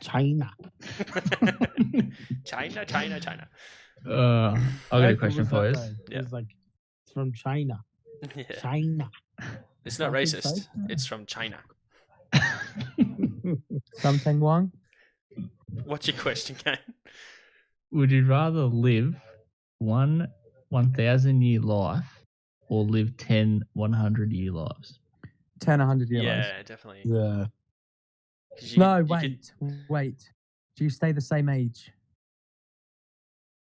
China. China. I got a question for you. Yeah. It's like it's from China. Yeah. China. It's not Fucking racist. say. It's from China. Something Wang? What's your question, Kane? Would you rather live 1,000-year life or live 10 100-year lives? 10, 100 year lives. Yeah, definitely. Yeah. 'Cause No, you wait. Do you stay the same age?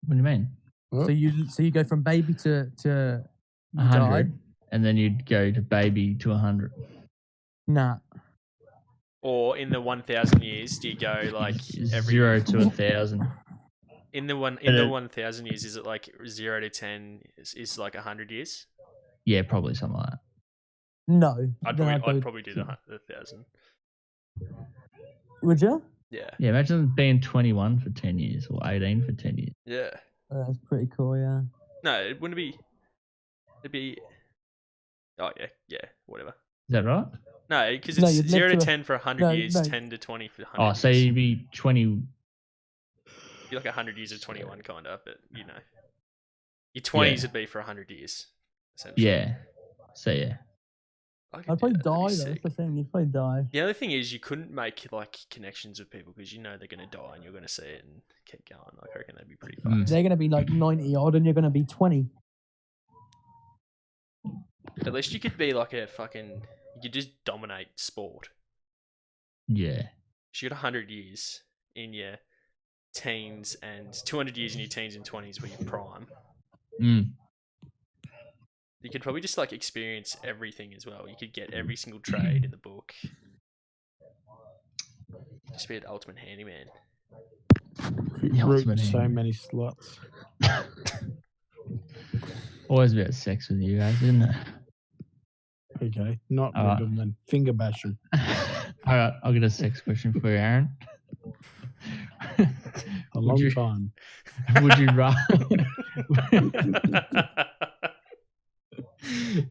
What do you mean? Huh? So you go from baby to you 100, die? and then you'd go to baby to 100. Nah. Or in the 1,000 years, do you go like every 0 to 1,000. in the 1,000 years? Is it like 0 to 10 is like 100 years? Yeah, probably something like that. No. I'd Then probably do the 1,000. Would you? Yeah, Yeah, imagine being 21 for 10 years or 18 for 10 years. yeah. That's pretty cool, yeah. No, it wouldn't be. It'd be. Oh yeah, whatever. Is that right? No, because No, it's you'd live 0 to to a- 10 for 100 no, years, no. 10 to 20 for 100 Oh, so years. you'd be 20. Be like 100 years of 21, kind of, but you know. Your 20s Yeah. would be for 100 years, essentially. Yeah. So, yeah. I could I'd do probably that, that'd die, be though. sick. That's the thing. You'd probably die. The other thing is you couldn't make like connections with people because you know they're going to die and you're going to see it and keep going. Like, I reckon that'd be pretty Mm. fucked. They're going to be like 90 odd and you're going to be 20. At least you could be like a fucking. You could just dominate sport. Yeah. So you got 100 years in your teens and 200 years in your teens and 20s were your prime. Mm. You could probably just like experience everything as well. You could get every single trade in the book. Just be the ultimate handyman. The Root ultimate so hand. many slots. Always about sex with you guys, isn't it? Okay, not Alright. root 'em then. Finger bash 'em. All right, I'll get a sex question for you, Aaron. A long you- time. Would you rather?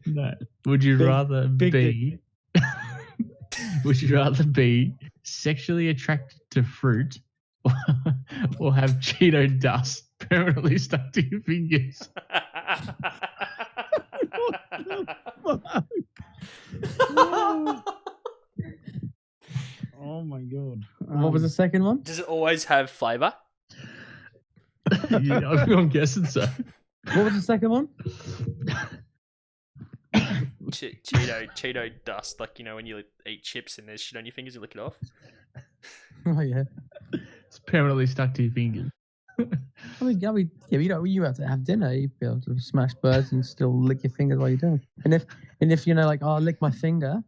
No. Would you Big- rather big be? Would you rather be sexually attracted to fruit, or have Cheeto dust permanently stuck to your fingers? Oh my god. What was the second one? Does it always have flavour? Yeah, I'm guessing so. What was the second one? Cheeto dust, like you know when you eat chips and there's shit on your fingers, you lick it off. Oh, yeah. It's permanently stuck to your fingers. I mean, yeah, you have to have dinner. You'd be able to smash birds and still lick your fingers while you're doing it. And if you know, like, oh, I'll lick my finger.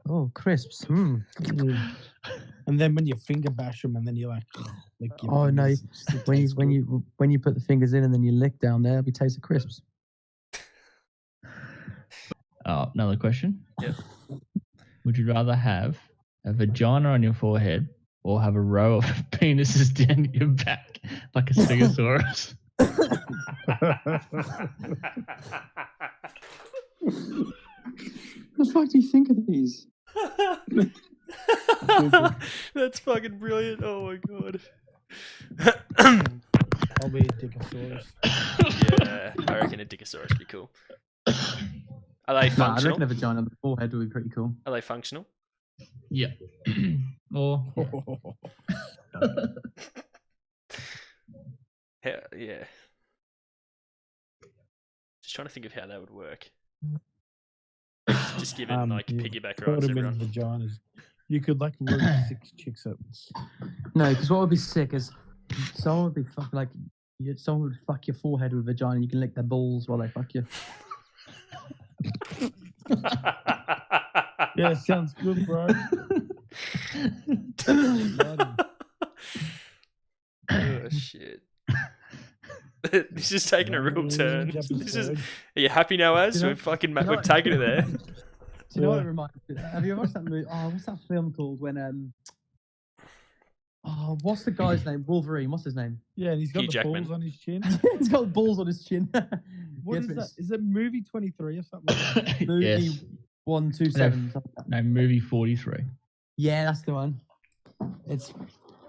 Oh, crisps. And then when you finger bash them, and then you're like, lick your Oh, no, fingers, it When tastes good. you put the fingers in and then you lick down there, it'll be taste of crisps. Another question. Yep. Would you rather have a vagina on your forehead or have a row of penises down your back like a stegosaurus? What the fuck do you think of these? That's fucking brilliant. Oh my god. I'll be a Dickosaurus. Yeah, I reckon a Dickosaurus would be cool. Are they Nah, I functional? reckon a vagina on the forehead would be pretty cool. Are they functional? Yeah. Or Yeah. Just trying to think of how that would work. Just give it like you piggyback put rights, them in everyone. vaginas. You could like root 6 chicks at once. No, because what would be sick is someone would be someone would fuck your forehead with a vagina and you can lick their balls while they fuck you. Yeah, sounds good, bro. Oh shit. This is taking a real turn. This is. Are you happy now, Az? You know- We've fucking you know we've what- taken it there. Do you know what Yeah. it reminds me? Have you ever watched that movie? Oh, what's that film called? When oh, what's the guy's name? Wolverine. What's his name? Yeah, and he's got Hugh the Jackman. balls on his chin. He's got balls on his chin. What Yes, is but that? it's Is it movie 23 or something like that? Movie yes. 127. something like that. No, movie 43. Yeah, that's the one. It's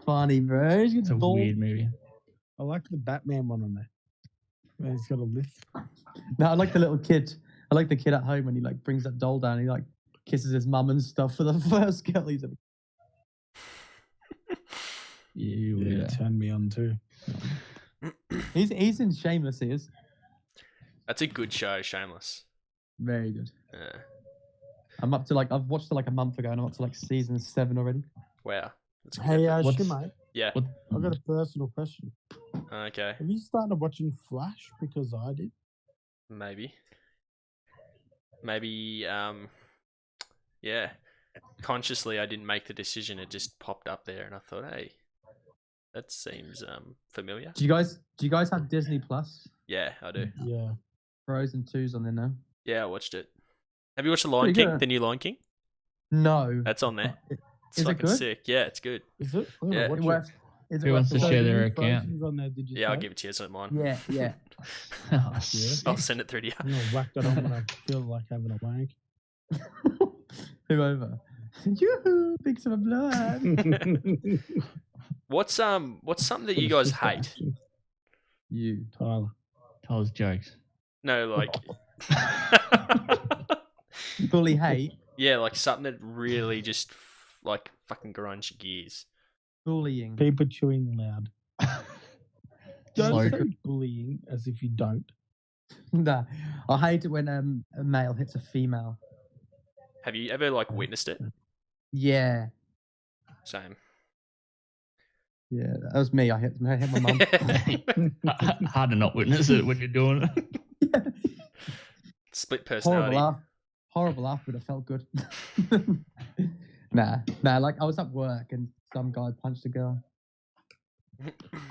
funny, bro. He's got It's a balls. weird movie. I like the Batman one on there. Where he's got a lift. No, I like the little kid. I like the kid at home when he like brings that doll down. And he like kisses his mum and stuff for the first girl he's ever. You Yeah, weirdo. turned me on too. He's in Shameless. He is That's a good show, Shameless. very good. Yeah. I'm up to like I've watched it like a month ago and I'm up to like season 7 already. Wow. That's a good Hey, effort. What's- Shimei, Yeah. What? I've got a personal question. Okay. Have you started watching Flash because I did? Maybe. Yeah. Consciously, I didn't make the decision. It just popped up there, and I thought, hey, that seems familiar. Do you guys have Disney Plus? Yeah, I do. Yeah. Frozen 2's on there now. Yeah, I watched it. Have you watched The Lion Pretty King? good. The new Lion King? No. That's on there. It- It's Is it fucking good? sick. Yeah, it's good. Is it? I'm gonna Yeah. watch It it. worth- is it Who worth wants the to wait? share the their new account? Frozen's on there, did you Yeah, I'll say? give it to you. It's not mine. Yeah, yeah. Oh, sick. I'll send it through to you. I'm gonna whack that on when I feel like having a wank. Whoever. Yoo-hoo, big some blood. What's something that you guys hate? You. Tyler. Tyler's jokes. No, like Fully hate yeah, like something that really just like fucking grinds your gears. bullying. People chewing loud. Don't Slow- say bullying as if you don't. Nah, I hate it when a male hits a female. Have you ever like witnessed it? Yeah, Same. yeah, that was me. I hit my mum. Hard to not witness it when you're doing it. Split personality. Horrible laugh, but it felt good. nah, like I was at work and some guy punched a girl.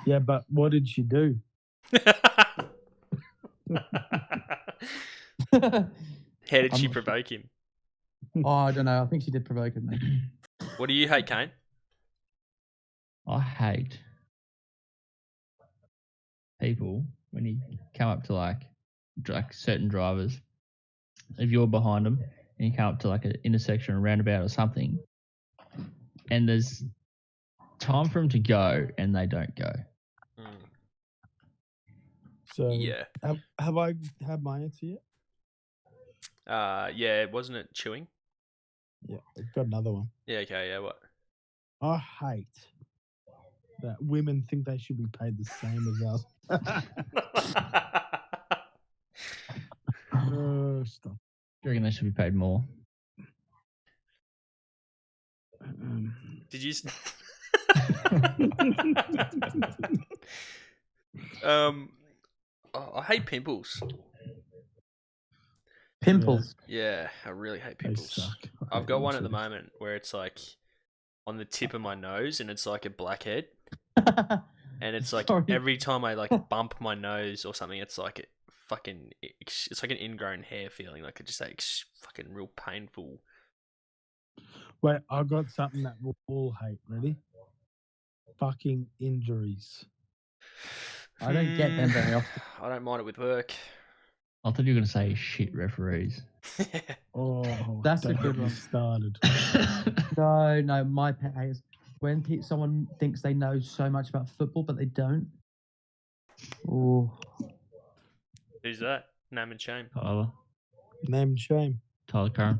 Yeah, but what did she do? How did I'm she not sure. provoke him? Oh, I don't know. I think she did provoke him. Mate. What do you hate, Kane? I hate people when you come up to like certain drivers. If you're behind them and you come up to like an intersection or roundabout or something, and there's time for them to go and they don't go. So Yeah. have I had my answer yet? Yeah, wasn't it chewing? Yeah, I've got another one. Yeah, okay, yeah, what? I hate that women think they should be paid the same as us. Stop. Do you reckon they should be paid more? Did you I hate pimples. Pimples. Yeah, I really hate They pimples. suck. I I've hate got them one at the too. moment where it's like on the tip of my nose and it's like a blackhead. And it's like Sorry. every time I like bump my nose or something, it's like it fucking. It's like an ingrown hair feeling. Like it's just like fucking real painful. Wait, I got something that we'll all hate. Ready? Fucking injuries. I don't get them very often. I don't mind it with work. I thought you were gonna say shit referees. Oh, That's a don't good get me one. started. No, my pet hate is when someone thinks they know so much about football, but they don't. Oh, Who's that? Name and shame. Tyler. Name and shame. Tyler Curran.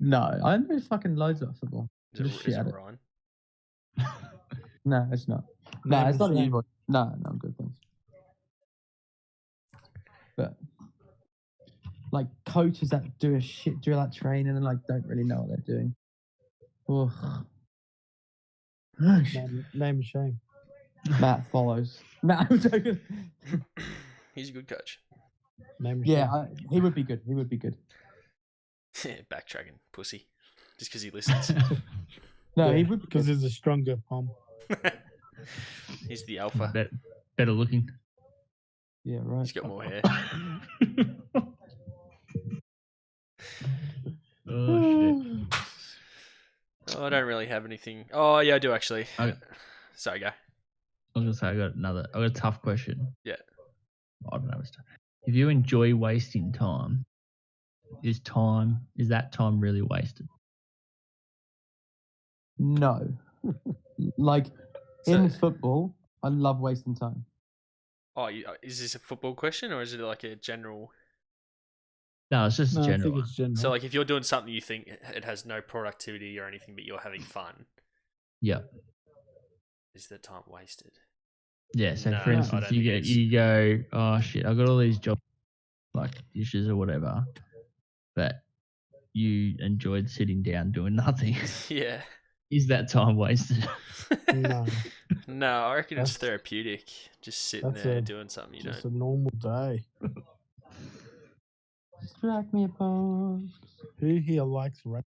no, I know fucking loads about football. Is it, Just shit is it at it. Ryan? No, it's not. No, Name it's and not you. shame. boy. No, I'm good, thanks. But like coaches that do a shit drill at training and like don't really know what they're doing. Oh. Name and shame. Matt follows. Matt, I'm joking. He's a good coach. Name and Yeah, shame. he would be good. He would be good. Backtracking, pussy. Just because he listens. No, Yeah, he would be because good. he's a stronger pom. He's the alpha. Better looking. Yeah, right. He's got more hair. Oh shit. Oh, I don't really have anything. Oh, yeah, I do actually. Okay. Sorry, go. I was gonna say I got a tough question. Yeah. I don't know. If you enjoy wasting time, is that time really wasted? No. Like So- in football, I love wasting time. Oh, is this a football question or is it like a general? No, it's just No, I general. think it's general. So, like, if you're doing something you think it has no productivity or anything, but you're having fun, Yeah. is the time wasted? Yeah. So No, for I instance, don't think it is. you go, oh shit, I got all these jobs like dishes or whatever, but you enjoyed sitting down doing nothing. Yeah. Is that time wasted? No, No, I reckon it's That's- therapeutic. Just sitting that's there a- doing something you just don't. a normal day. Strike me a pose. Who here likes rap?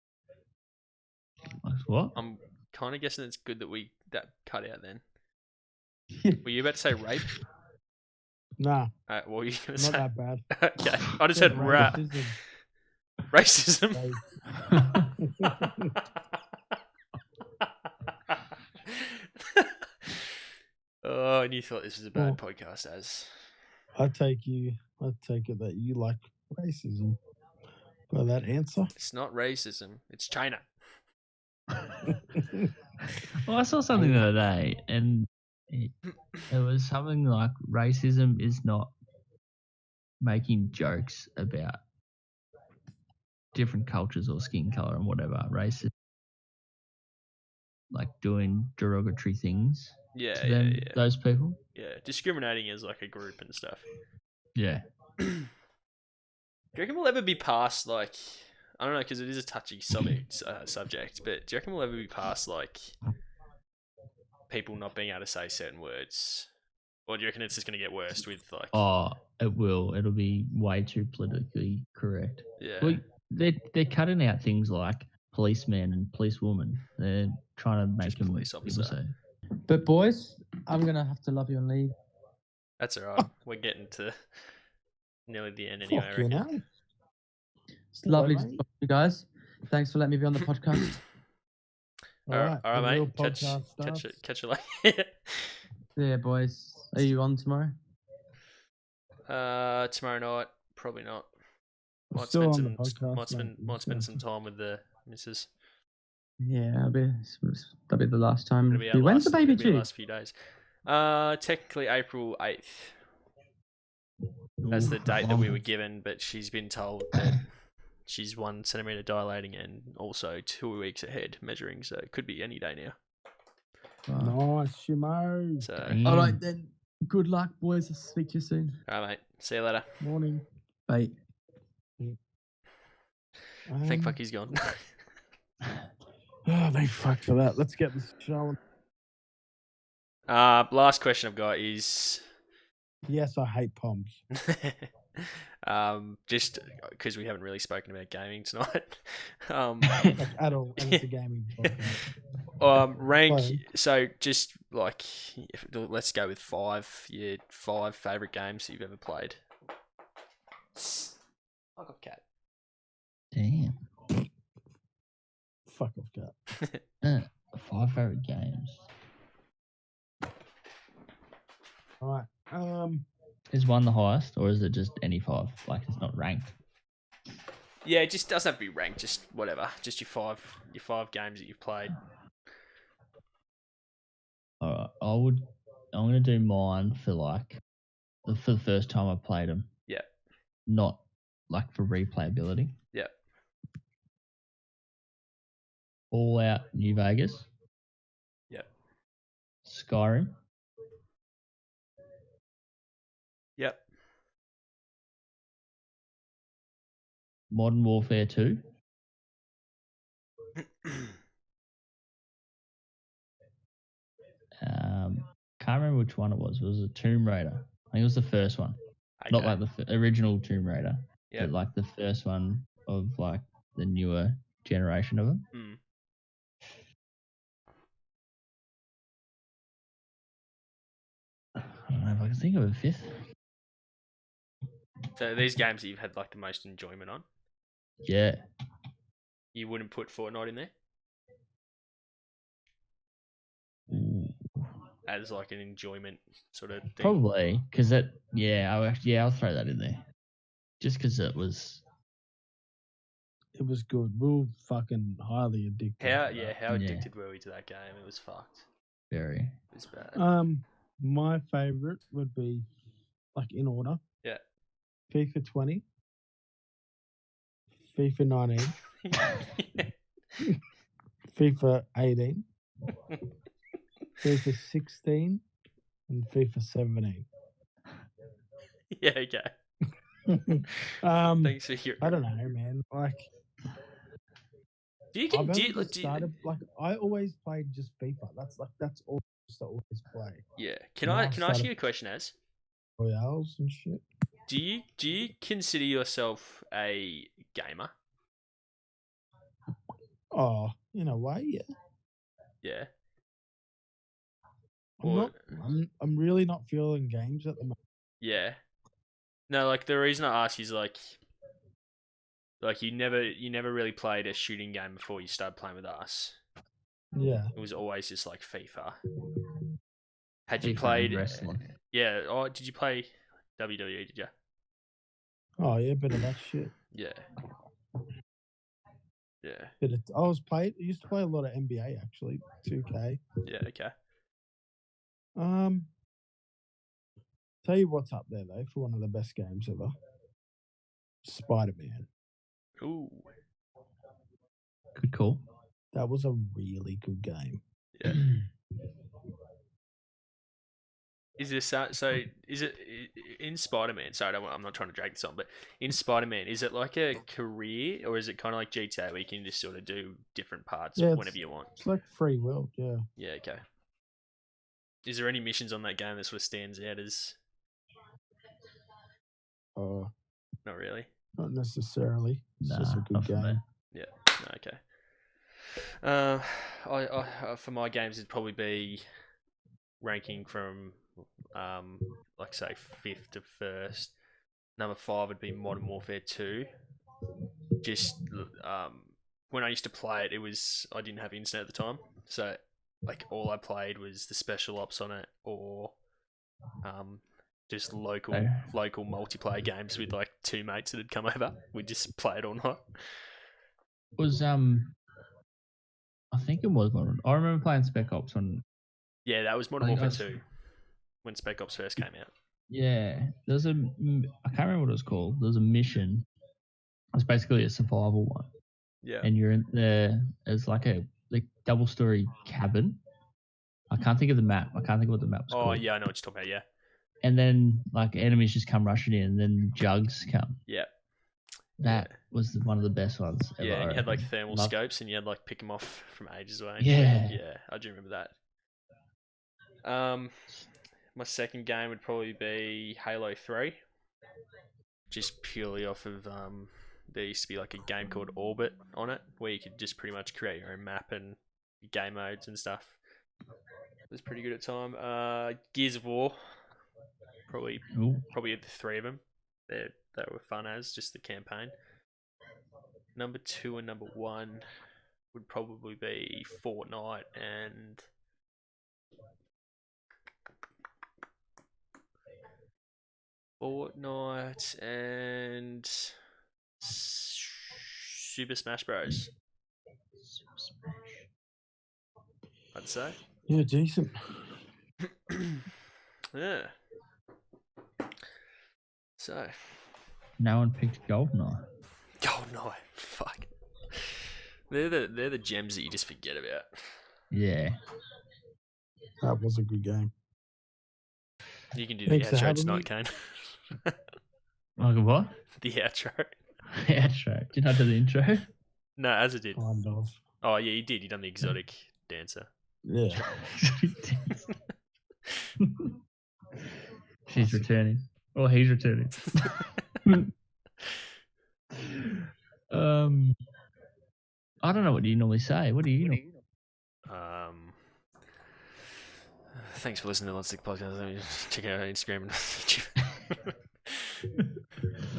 Like, what? I'm kind of guessing it's good that we that cut out then. Were you about to say rape? Nah, What were you going not to say? that bad. Okay. I just heard rap. Racism. Racism. Oh, and you thought this was a bad podcast, as I take it that you like racism. By that answer. it's not racism, it's China. Well, I saw something the other day, and it was something like racism is not making jokes about different cultures or skin color and whatever. Racism, like doing derogatory things Yeah, to yeah, them, yeah. those people. Yeah, discriminating as like a group and stuff. Yeah. Do you reckon we'll ever be past like I don't know because it is a touchy subject, but do you reckon we'll ever be past like people not being able to say certain words, or do you reckon it's just going to get worse with like Oh, it will. It'll be way too politically correct. yeah Well, they're cutting out things like policeman and policewoman. They're trying to make Just them police people officer. say. But boys, I'm gonna have to love you and leave. that's all right. We're getting to nearly the end anyway. I Fucking reckon. hell. It's lovely to mate. talk to you guys. Thanks for letting me be on the podcast. All right, the real mate. Catch podcast you starts. later. Yeah, boys. Are you on tomorrow? Tomorrow night, probably not. We're Might still spend on the some podcast. might spend mate. might spend some time with the missus. Yeah, that'll be the last time. It'll be our When's the last- baby it'll be our due? last few days. Technically April 8th. That's the date that we were given, but she's been told that she's 1 centimeter dilating and also 2 weeks ahead measuring, so it could be any day now. Nice, Shimo. So, Damn. All right then. Good luck, boys. I'll speak to you soon. all right, mate. See you later. Morning. Bye. Thank fuck he's gone. Oh, thank fuck for that. Let's get this show. Last question I've got is Yes, I hate poms. just because we haven't really spoken about gaming tonight. Like, at all. And it's a gaming podcast. Rank. Fine. So just like, let's go with 5. Your 5 favorite games that you've ever played. I got cat. Damn. Fuck off, cat. 5 favorite games. All right. Is one the highest, or is it just any 5? Like it's not ranked. Yeah, it just doesn't have to be ranked. Just whatever. Just your five games that you've played. Alright, I'm gonna do mine for like for the first time I played them. Yeah. Not like for replayability. Yeah. All Out New Vegas. Yep. Skyrim. Yep. Modern Warfare 2. Can't remember which one it was. Was it Tomb Raider? I think it was the first one. Not like the original Tomb Raider, Yep. but like the first one of like the newer generation of them. Mm. I don't know if I can think of a fifth. So these games that you've had like the most enjoyment on, Yeah. you wouldn't put Fortnite in there Ooh. as like an enjoyment sort of thing. Probably because I'll throw that in there, just because it was. It was good. We were fucking highly addicted. How to that. how Yeah. addicted were we to that game? It was fucked. Very. It was bad. My favorite would be like in order. Yeah. FIFA 20, FIFA 19, FIFA 18, FIFA 16, and FIFA 17. Yeah. Okay. Thanks for your. I don't know, man. Like, Do you I've can only do, just do you, started. Like, I always played just FIFA. That's all I used to always play. yeah? Can Now I I've can I ask started- you a question, Az? Royales and shit. Do you consider yourself a gamer? Oh, in a way, yeah. Yeah. I'm Or- not. I'm really not feeling games at the moment. Yeah. No, like the reason I ask is like you never really played a shooting game before you started playing with us. Yeah. It was always just like FIFA. Had you FIFA and played wrestling? Yeah. Oh, did you play WWE? Did you? Oh yeah, bit of that shit. Yeah. Yeah. I used to play a lot of NBA actually. 2K. Yeah. Okay. Tell you what's up there though for one of the best games ever. Spider-Man. Ooh. Good call. That was a really good game. Yeah. Is this so? Is it in Spider-Man? Sorry, I'm not trying to drag this on, but in Spider-Man, is it like a career, or is it kind of like GTA where you can just sort of do different parts Yeah, whenever you want? It's like free will, yeah. Yeah. Okay. Is there any missions on that game that sort of stands out as? Not really. Not necessarily. It's just a Nah, good not for me. game. Yeah. Okay. I for my games it'd probably be ranking from like say 5th to 1st. Number 5 would be Modern Warfare 2. Just when I used to play it, I didn't have internet at the time, so like all I played was the special ops on it, or just local multiplayer games with like 2 mates that had come over. We'd just play it all night. Was I think it was Modern. I remember playing Spec Ops on. Yeah, that was Modern I think Warfare that's- 2 when Spec Ops first came out. Yeah, there's I can't remember what it was called. There's a mission. It was basically a survival one, Yeah. and you're in there. It's like a double-story cabin. I can't think of the map. I can't think of what the map was Oh, called. yeah, I know what you're talking about. Yeah. And then like enemies just come rushing in, and then jugs come. Yeah. That was one of the best ones ever. Yeah, I and you had like reckon. thermal Love- scopes and you had like pick them off from ages away. Yeah. Yeah, I do remember that. My second game would probably be Halo 3. Just purely off of there used to be like a game called Orbit on it where you could just pretty much create your own map and game modes and stuff. It was pretty good at the time. Gears of War. Probably Ooh, had the 3 of them. they were fun as just the campaign. Number 2 and number 1 would probably be Fortnite and Super Smash Bros. I'd say. Yeah, decent. Yeah. So, No one picked Goldeneye. GoldenEye, fuck. They're the gems that you just forget about. Yeah. That was a good game. You can do Thanks the for outro having tonight, me. Kane. Like a what? The outro. Outro. Did I do the intro? No, as it did. Kind of. Oh yeah, you did. You done the exotic dancer. Yeah. She's returning. Or he's returning. I don't know what you normally say. What do you know? Thanks for listening to Let's Stick Podcast. Let me check out our Instagram and YouTube.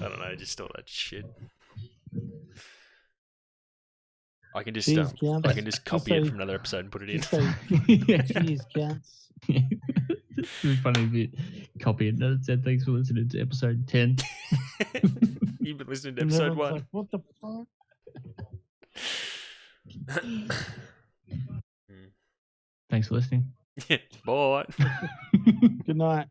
I don't know, just all that shit. I can just Cheers, Cam. I can just copy it say- from another episode and put it in. Just say cheers, counts. It'd be funny if you copy it and it said thanks for listening to episode 10. You've been listening to And episode everyone's 1. like, what the fuck? Thanks for listening. Bye. Good night.